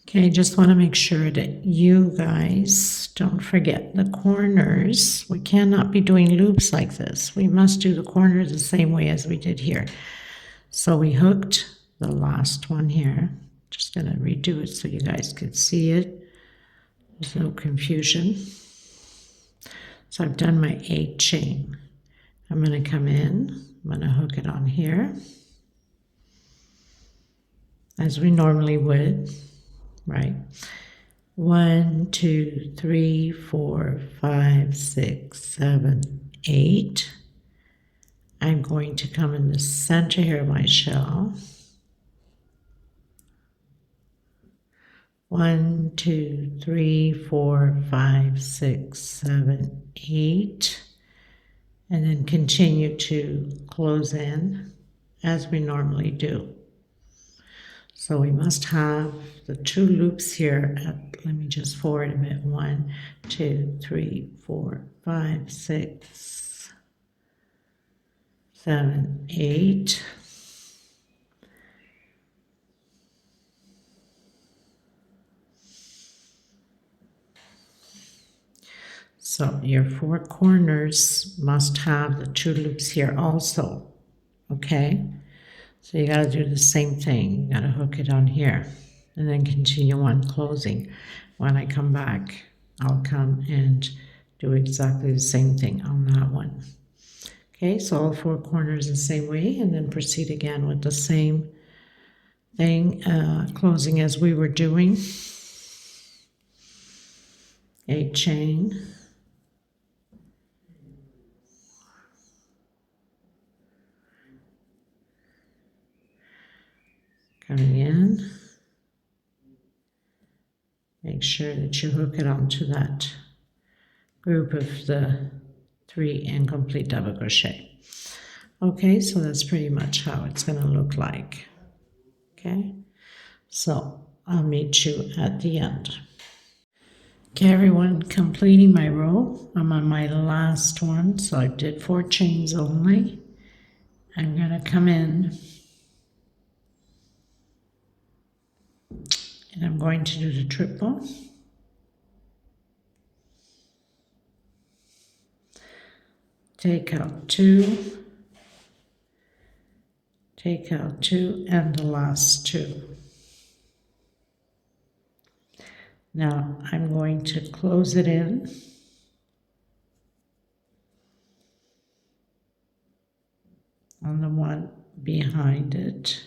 Okay, just want to make sure that you guys don't forget the corners. We cannot be doing loops like this. We must do the corners the same way as we did here. So we hooked the last one here. Just going to redo it so you guys can see it. There's no confusion. So I've done my 8 chain. I'm going to come in. I'm going to hook it on here, as we normally would. Right. 1, 2, 3, 4, 5, 6, 7, 8. I'm going to come in the center here of my shell. 1, 2, 3, 4, 5, 6, 7, 8. And then continue to close in as we normally do. So we must have the 2 loops here at, let me just forward a bit, 1, 2, 3, 4, 5, 6, 7, 8. So your 4 corners must have the 2 loops here also, okay? So you got to do the same thing. You got to hook it on here and then continue on closing. When I come back, I'll come and do exactly the same thing on that one. Okay, so all 4 corners the same way, and then proceed again with the same thing, closing as we were doing. 8 chain. Coming in, make sure that you hook it onto that group of the 3 incomplete double crochet. Okay, so that's pretty much how it's going to look like. Okay, so I'll meet you at the end. Okay, everyone, completing my row. I'm on my last one, so I did 4 chains only. I'm going to come in and I'm going to do the triple. Take out 2, take out 2 and the last 2. Now I'm going to close it in on the one behind it,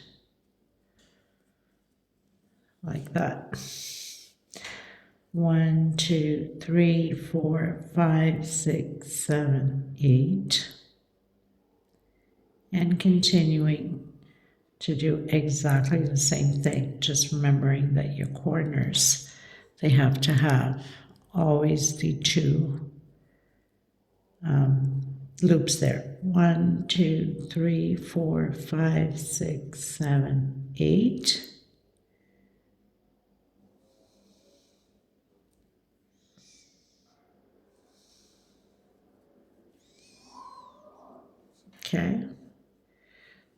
like that. 1, 2, 3, 4, 5, 6, 7, 8. And continuing to do exactly the same thing, just remembering that your corners, they have to have always the 2 loops there. 1, 2, 3, 4, 5, 6, 7, 8. Okay.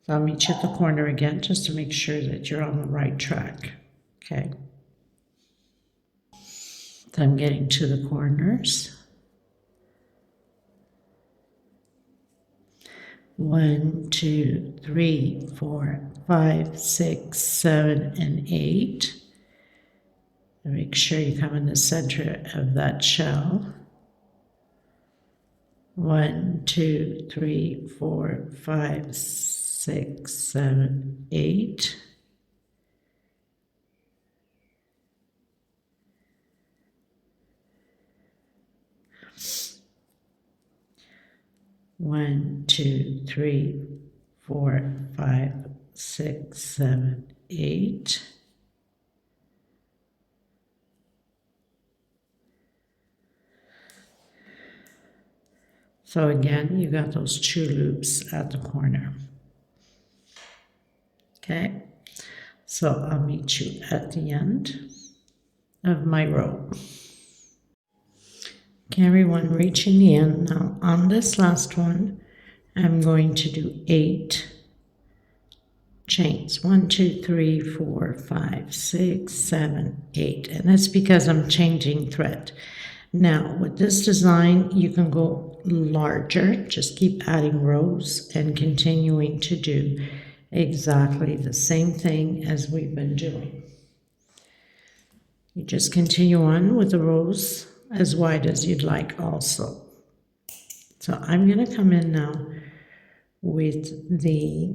So I'll meet you at the corner again just to make sure that you're on the right track. Okay. So I'm getting to the corners. 1, 2, 3, 4, 5, 6, 7, and 8. And make sure you come in the center of that shell. 1, 2, 3, 4, 5, 6, 7, 8. One, 2, 3, 4, 5, 6, 7, 8. So again, you got those 2 loops at the corner. Okay, so I'll meet you at the end of my row. Okay, everyone, reaching the end now. On this last one, I'm going to do 8 chains. 1, 2, 3, 4, 5, 6, 7, 8. And that's because I'm changing thread. Now, with this design, you can go larger. Just keep adding rows and continuing to do exactly the same thing as we've been doing. You just continue on with the rows as wide as you'd like also. So I'm going to come in now with the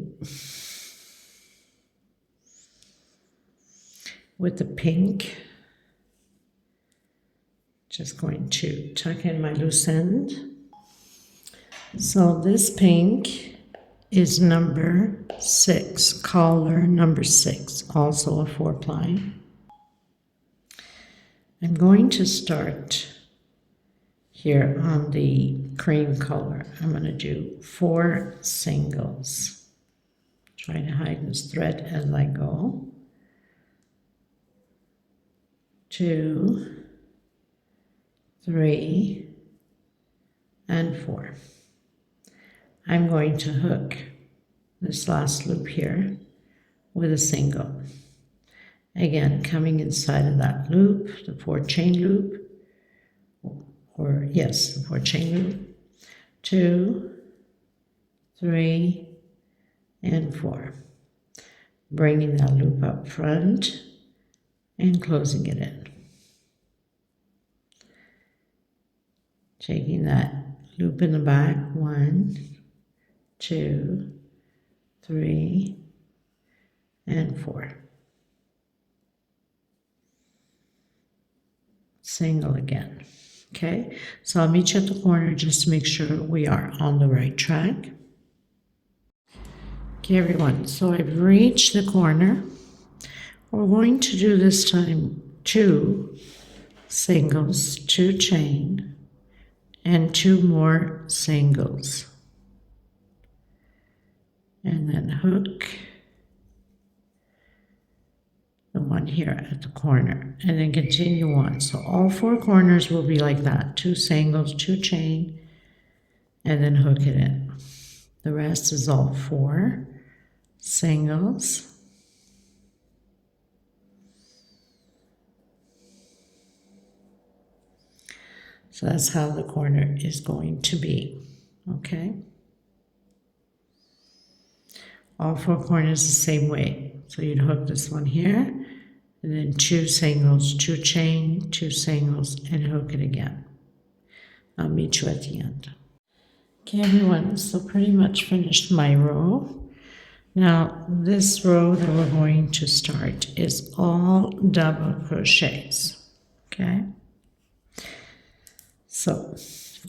pink. Just going to tuck in my loose end. So this pink is number 6, collar number 6, also a 4-ply. I'm going to start here on the cream color. I'm going to do 4 singles. Trying to hide this thread as I go. 2, 3, and 4. I'm going to hook this last loop here with a single. Again, coming inside of that loop, the 4 chain loop, or yes, the 4 chain loop, 2, 3, and 4. Bringing that loop up front and closing it in. Taking that loop in the back, 1, 2, 3, and 4. Single again. Okay, so I'll meet you at the corner just to make sure we are on the right track. Okay, everyone, so I've reached the corner. We're going to do this time 2 singles, 2 chain, and 2 more singles. And then hook the one here at the corner, and then continue on. So all 4 corners will be like that, 2 singles, 2 chain, and then hook it in. The rest is all 4 singles. So that's how the corner is going to be, okay? all 4 corners the same way. So you'd hook this one here, and then 2 singles, 2 chain, 2 singles, and hook it again. I'll meet you at the end. Okay, everyone, so pretty much finished my row. Now, this row that we're going to start is all double crochets, okay? So,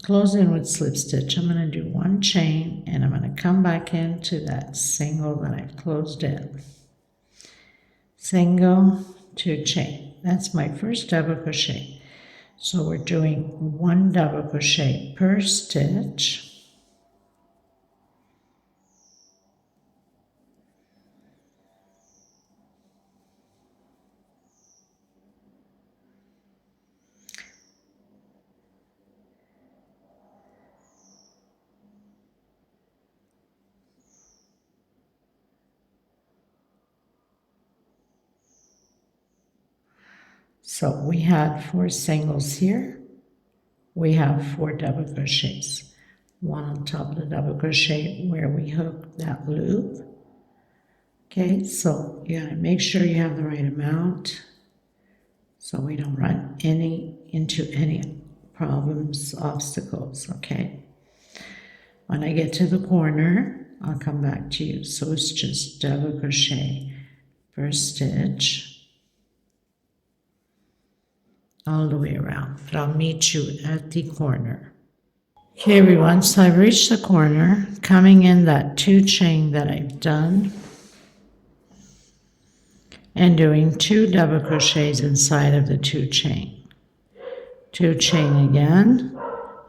close in with slip stitch. I'm going to do 1 chain, and I'm going to come back into that single that I've closed in. Single, 2 chain. That's my first double crochet. So we're doing 1 double crochet per stitch. So we had 4 singles here. We have 4 double crochets. 1 on top of the double crochet where we hook that loop. Okay, so you gotta make sure you have the right amount so we don't run into any problems, obstacles, okay? When I get to the corner, I'll come back to you. So it's just double crochet per stitch all the way around, but I'll meet you at the corner. Okay, everyone, so I've reached the corner, coming in that 2 chain that I've done, and doing 2 double crochets inside of the 2 chain. 2 chain again,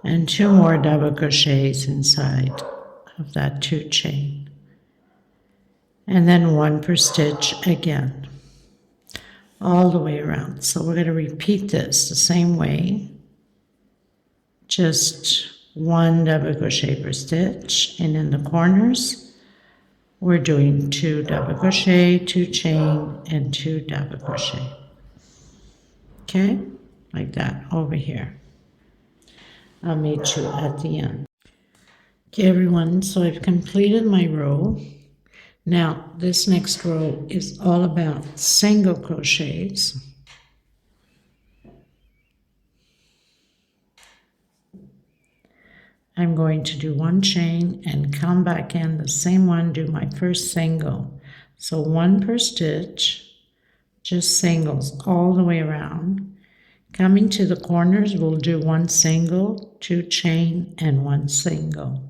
and 2 more double crochets inside of that 2 chain. And then 1 per stitch again, all the way around. So we're going to repeat this the same way, just 1 double crochet per stitch, and in the corners, we're doing 2 double crochet, 2 chain, and 2 double crochet. Okay, like that over here. I'll meet you at the end. Okay, everyone, so I've completed my row. Now, this next row is all about single crochets. I'm going to do 1 chain and come back in the same one, do my first single. So 1 per stitch, just singles all the way around. Coming to the corners, we'll do 1 single, 2 chain, and 1 single.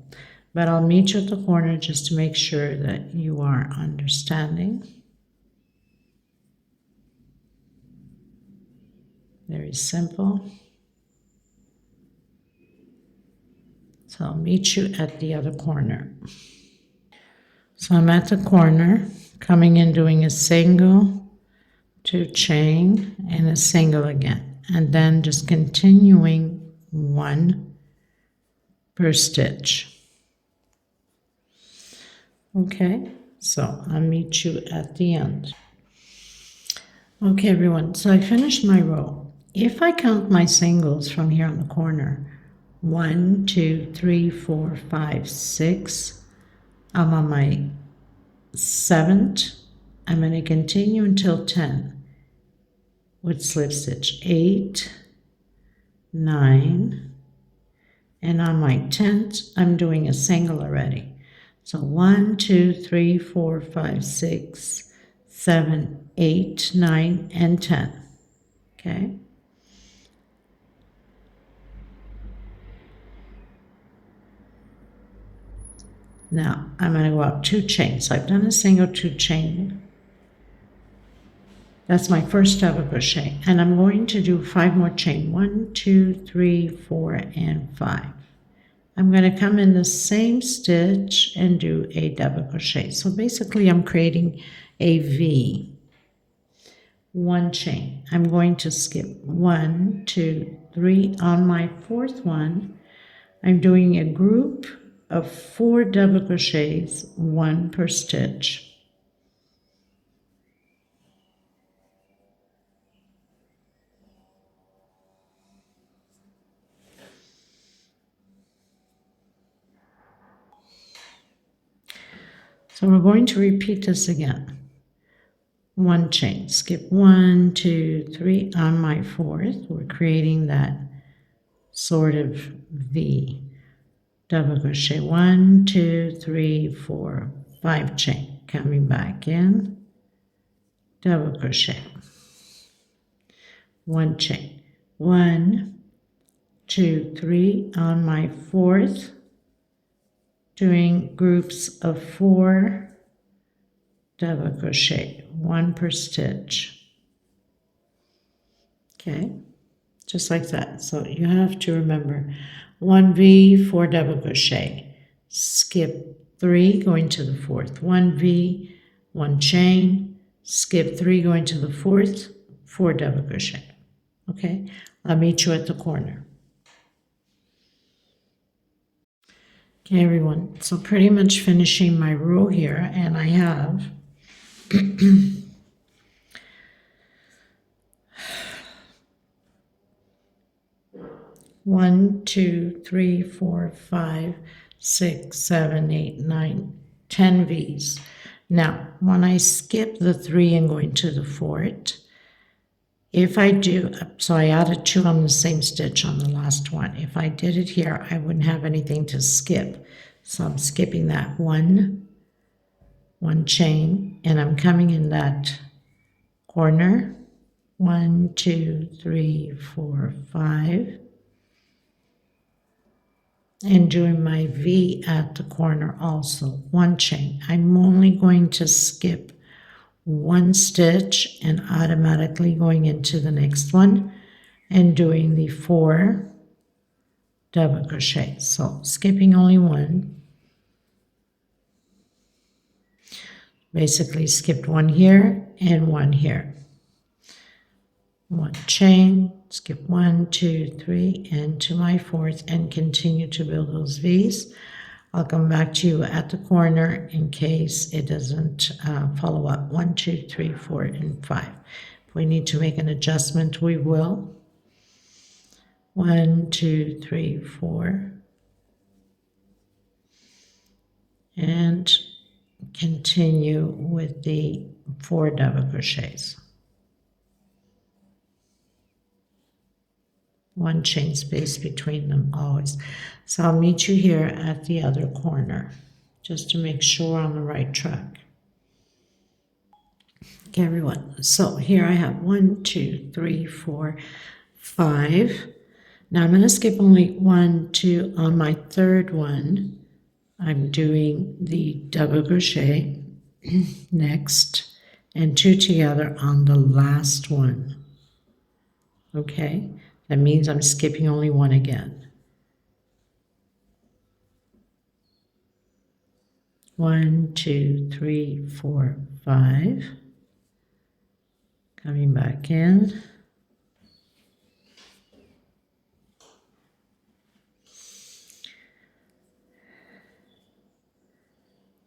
But I'll meet you at the corner just to make sure that you are understanding. Very simple. So I'll meet you at the other corner. So I'm at the corner, coming in doing a single, 2 chain, and a single again. And then just continuing 1 per stitch. Okay, so I'll meet you at the end. Okay, everyone, so I finished my row. If I count my singles from here on the corner, 1, 2, 3, 4, 5, 6, I'm on my 7th. I'm going to continue until 10 with slip stitch. 8, 9, and on my 10th, I'm doing a single already. So 1, 2, 3, 4, 5, 6, 7, 8, 9, and 10. Okay. Now I'm going to go up 2 chains. So I've done a single, 2 chain. That's my first double crochet, and I'm going to do 5 more chain. 1, 2, 3, 4, and 5. I'm going to come in the same stitch and do a double crochet. So basically I'm creating a V. 1 chain. I'm going to skip 1, 2, 3. On my 4th one, I'm doing a group of 4 double crochets, 1 per stitch. So we're going to repeat this again. One chain, skip 1, 2, 3 on my 4th. We're creating that sort of V. Double crochet 1, 2, 3, 4, 5 chain. Coming back in, double crochet, 1 chain, 1, 2, 3 on my 4th, doing groups of 4 double crochet, 1 per stitch. Okay, just like that. So you have to remember 1 V, 4 double crochet, skip 3 going to the 4th, 1 V, 1 chain, skip 3 going to the 4th, 4 double crochet. Okay, I'll meet you at the corner. Okay, everyone, so pretty much finishing my row here, and I have 1, 2, 3, 4, 5, 6, 7, 8, 9, 10 V's. Now, when I skip the 3 and going to the 4th, if I do, so I added 2 on the same stitch on the last one. If I did it here, I wouldn't have anything to skip. So I'm skipping that one chain, and I'm coming in that corner. 1, 2, 3, 4, 5. And doing my V at the corner also, 1 chain. I'm only going to skip 1 stitch and automatically going into the next one and doing the 4 double crochet. So skipping only 1. Basically skipped 1 here and 1 here. 1 chain, skip 1, 2, 3, into my 4th, and continue to build those V's. I'll come back to you at the corner in case it doesn't follow up. 1, 2, 3, 4, and 5. If we need to make an adjustment, we will. 1, 2, 3, 4. And continue with the 4 double crochets. 1 chain space between them always. So I'll meet you here at the other corner just to make sure we're on the right track. Okay, everyone. So here I have 1, 2, 3, 4, 5. Now I'm going to skip only 1, 2 on my 3rd one. I'm doing the double crochet next and 2 together on the last one. Okay, that means I'm skipping only 1 again. 1, 2, 3, 4, 5. Coming back in.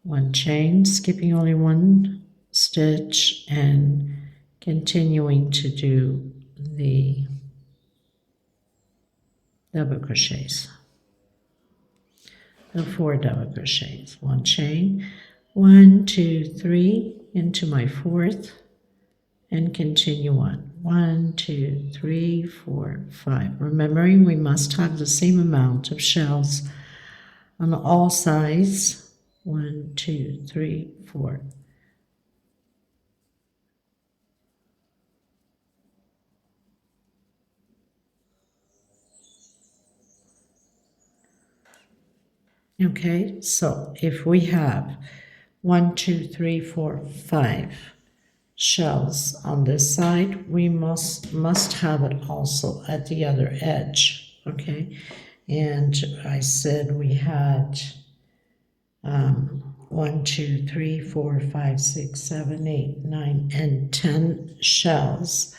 One chain, skipping only 1 stitch and continuing to do the double crochets. The 4 double crochets. 1 chain, 1, 2, 3 into my 4th, and continue on. 1, 2, 3, 4, 5. Remembering we must have the same amount of shells on all sides. 1, 2, 3, 4. Okay, so if we have 1, 2, 3, 4, 5 shells on this side, we must have it also at the other edge. Okay, and I said we had 1, 2, 3, 4, 5, 6, 7, 8, 9, and 10 shells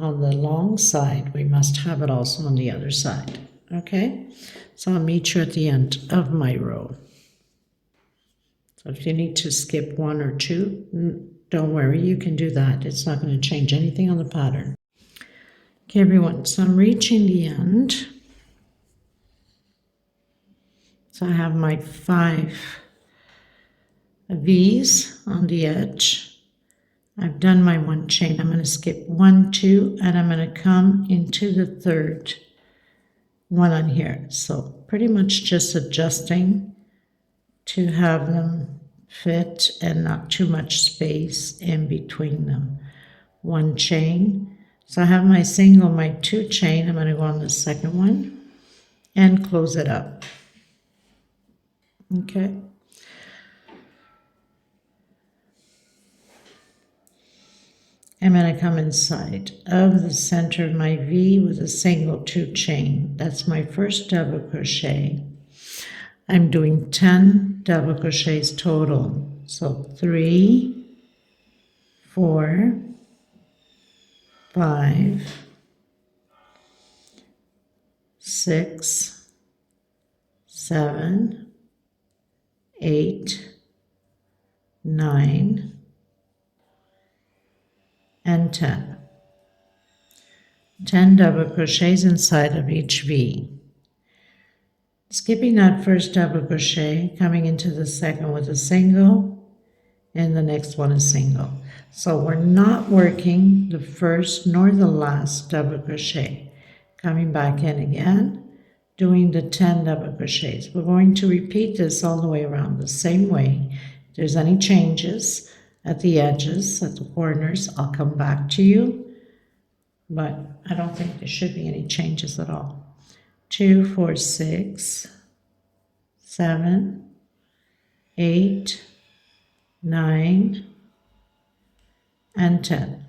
on the long side. We must have it also on the other side. Okay, so I'll meet you at the end of my row. So if you need to skip 1 or 2, don't worry, you can do that. It's not going to change anything on the pattern. Okay, everyone, so I'm reaching the end. So I have my 5 V's on the edge. I've done my 1 chain. I'm going to skip 1, 2, and I'm going to come into the 3rd one on here. So pretty much just adjusting to have them fit and not too much space in between them. 1 chain. So I have my single, my 2 chain. I'm going to go on the 2nd one and close it up. Okay. I'm going to come inside of the center of my V with a single 2 chain. That's my first double crochet. I'm doing 10 double crochets total. So 3, 4, 5, 6, 7, 8, 9, and 10. 10 double crochets inside of each V. Skipping that first double crochet, coming into the 2nd with a single, and the next one a single. So we're not working the first nor the last double crochet. Coming back in again, doing the 10 double crochets. We're going to repeat this all the way around the same way. If there's any changes at the edges, at the corners, I'll come back to you, but I don't think there should be any changes at all. 2, 4, 6, 7, 8, 9, and 10.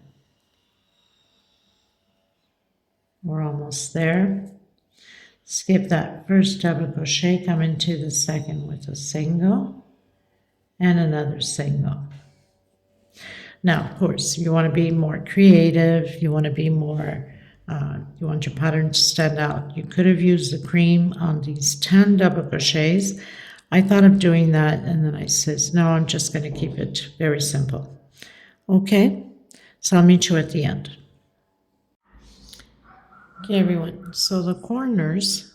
We're almost there. Skip that first double crochet, come into the 2nd with a single and another single. Now, of course, you want to be more creative, you want to be more, you want your pattern to stand out. You could have used the cream on these 10 double crochets. I thought of doing that, and then I says, no, I'm just going to keep it very simple. Okay, so I'll meet you at the end. Okay, everyone, so the corners,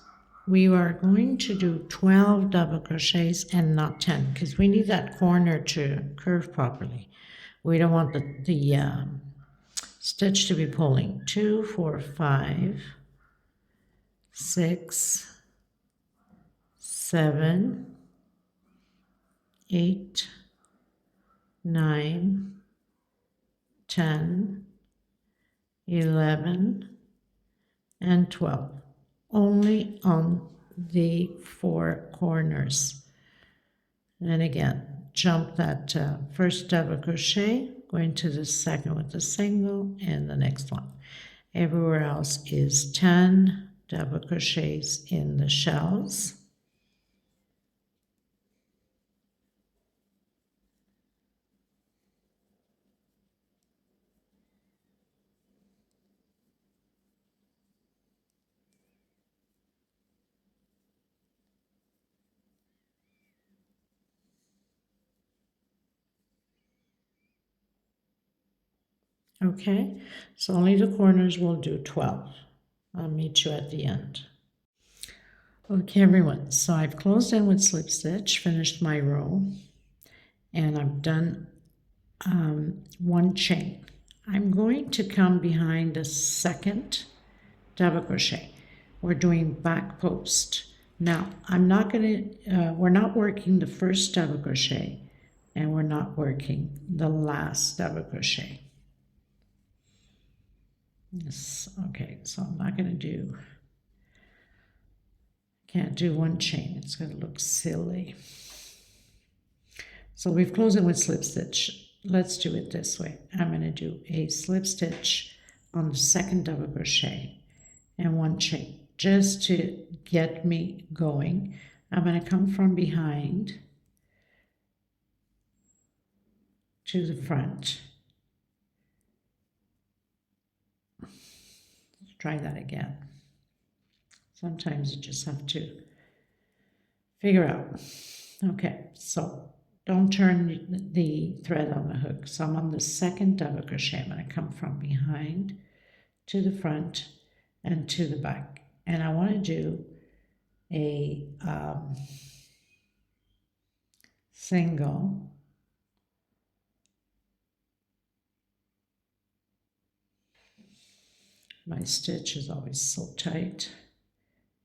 we are going to do 12 double crochets and not 10, because we need that corner to curve properly. We don't want the stitch to be pulling. 2, 4, 5, 6, 7, 8, 9, 10, 11, and 12. Only on the 4 corners. And again, jump that first double crochet, go into the 2nd with a single, and the next one. Everywhere else is 10 double crochets in the shells. Okay, so only the corners will do 12. I'll meet you at the end. Okay, everyone, so I've closed in with slip stitch, finished my row, and I've done 1 chain. I'm going to come behind the 2nd double crochet. We're doing back post. Now, I'm not going to, we're not working the first double crochet, and we're not working the last double crochet. Yes, okay, so I'm not going to do, can't do 1 chain, it's going to look silly. So we've closed it with slip stitch. Let's do it this way. I'm going to do a slip stitch on the 2nd double crochet and 1 chain just to get me going. I'm going to come from behind to the front. Try that again. Sometimes you just have to figure out. Okay, so don't turn the thread on the hook. So I'm on the 2nd double crochet. I'm going to come from behind to the front and to the back. And I want to do a single My stitch is always so tight.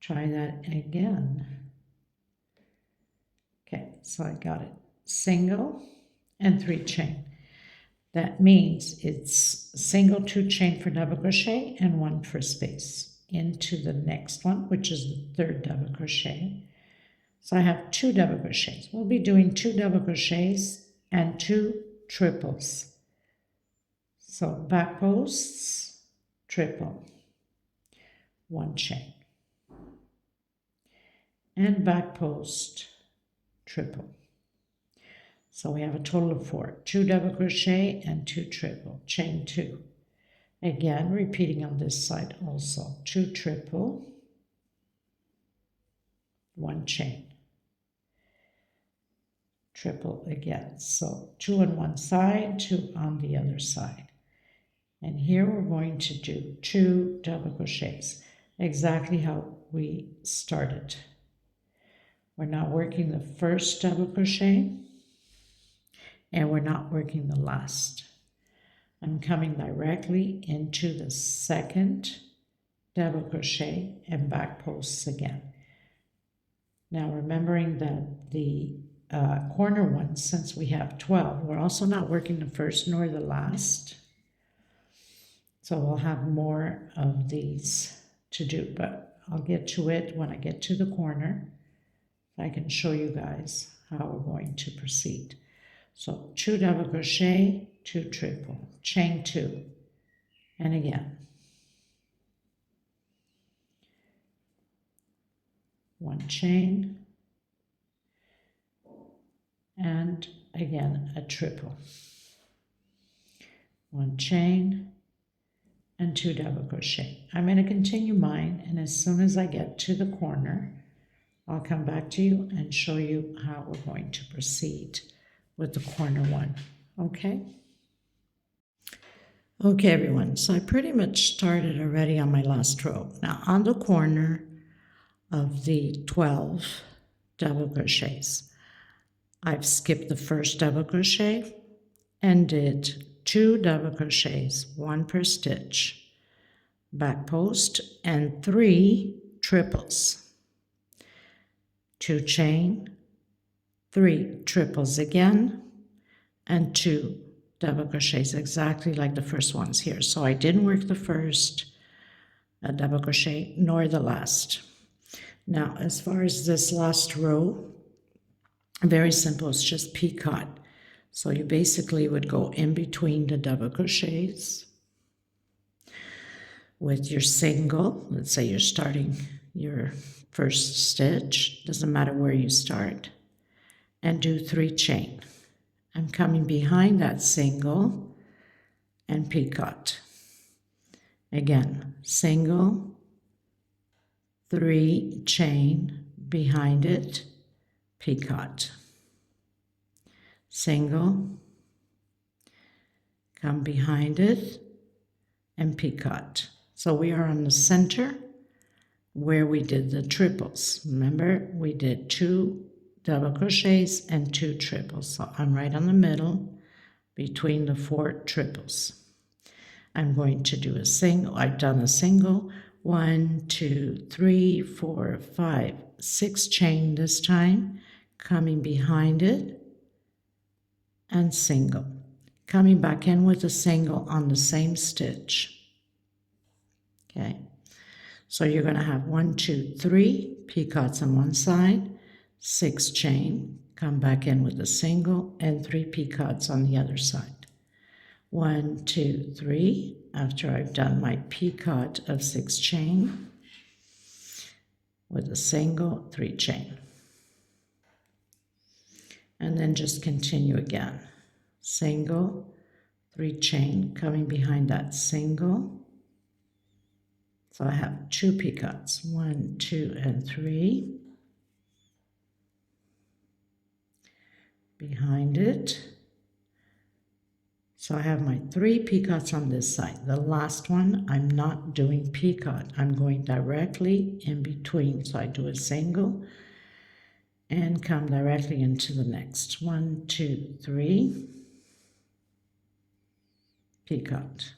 Try that again. Okay, so I got it. Single and 3 chain. That means it's single 2 chain for double crochet and 1 for space into the next one, which is the 3rd double crochet. So I have 2 double crochets. We'll be doing 2 double crochets and 2 triples. So back posts, triple, 1 chain, and back post, triple. So we have a total of 4, 2 double crochet and 2 triple, chain 2. Again, repeating on this side also, 2 triple, 1 chain, triple again. So 2 on one side, 2 on the other side. And here we're going to do 2 double crochets, exactly how we started. We're not working the first double crochet, and we're not working the last. I'm coming directly into the 2nd double crochet and back posts again. Now remembering that the corner ones, since we have 12, we're also not working the first nor the last. So we'll have more of these to do, but I'll get to it when I get to the corner. I can show you guys how we're going to proceed. So 2 double crochet, 2 triple, chain 2, and again 1 chain, and again a triple, 1 chain, and 2 double crochet. I'm going to continue mine, and as soon as I get to the corner, I'll come back to you and show you how we're going to proceed with the corner one. Okay? Okay, everyone, so I pretty much started already on my last row. Now on the corner of the 12 double crochets, I've skipped the first double crochet and did 2 double crochets, 1 per stitch, back post, and 3 triples, 2 chain, 3 triples again, and 2 double crochets, exactly like the first ones here. So I didn't work the first double crochet nor the last. Now as far as this last row, very simple, it's just picot. So you basically would go in between the double crochets with your single. Let's say you're starting your first stitch, doesn't matter where you start, and do 3 chain. I'm coming behind that single and picot. Again, single, 3 chain, behind it, picot. Single, come behind it, and picot. So we are on the center where we did the triples. Remember, we did 2 double crochets and 2 triples. So I'm right on the middle between the 4 triples. I'm going to do a single. I've done a single, 1, 2, 3, 4, 5, 6 chain this time, coming behind it, and single, coming back in with a single on the same stitch. Okay, so you're going to have 1, 2, 3 picots on one side, 6 chain, come back in with a single, and 3 picots on the other side. 1, 2, 3, after I've done my picot of 6 chain, with a single, 3 chain. And then just continue again. Single, 3 chain, coming behind that single. So I have 2 picots, 1, 2, and 3. Behind it. So I have my 3 picots on this side. The last one, I'm not doing picot. I'm going directly in between. So I do a single and come directly into the next. 1, 2, 3. Picot.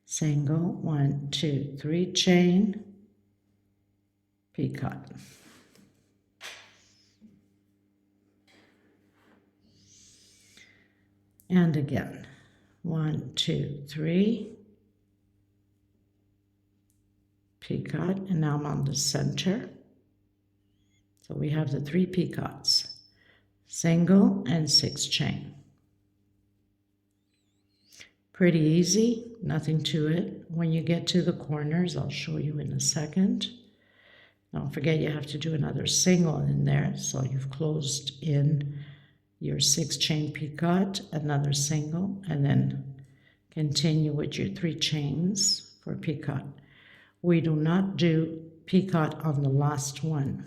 single, 1, 2, 3 chain, picot. And again, 1, 2, 3, picot, and now I'm on the center. So we have the 3 picots, single and 6 chain. Pretty easy, nothing to it. When you get to the corners, I'll show you in a second. Don't forget you have to do another single in there, so you've closed in your 6 chain picot, another single, and then continue with your 3 chains for picot. We do not do picot on the last one.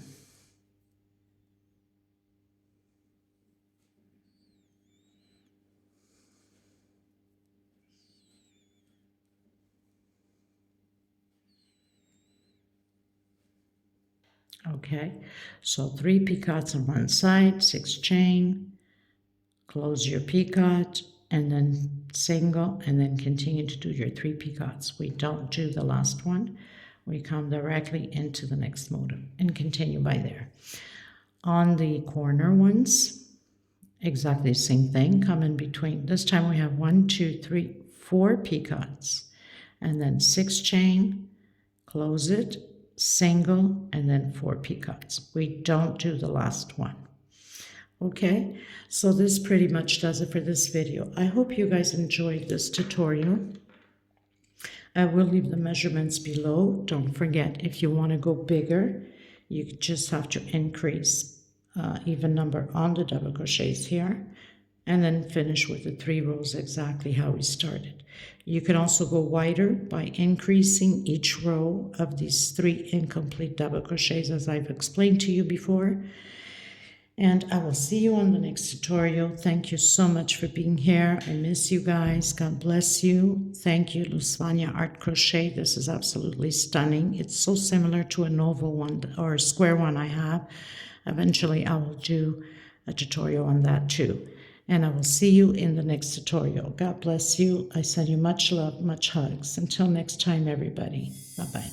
Okay, so 3 picots on one side, 6 chain, close your picot, and then single, and then continue to do your 3 picots. We don't do the last one. We come directly into the next motive and continue by there. On the corner ones, exactly the same thing, come in between. This time we have 1, 2, 3, 4 picots, and then 6 chain, close it, single, and then 4 picots. We don't do the last one. Okay, so this pretty much does it for this video. I hope you guys enjoyed this tutorial. I will leave the measurements below. Don't forget, if you want to go bigger, you just have to increase even number on the double crochets here, and then finish with the 3 rows exactly how we started. You can also go wider by increasing each row of these 3 incomplete double crochets, as I've explained to you before. And I will see you on the next tutorial. Thank you so much for being here. I miss you guys. God bless you. Thank you, Lusvania Art Crochet. This is absolutely stunning. It's so similar to an oval one or a square one I have. Eventually, I will do a tutorial on that too. And I will see you in the next tutorial. God bless you. I send you much love, much hugs. Until next time, everybody. Bye-bye.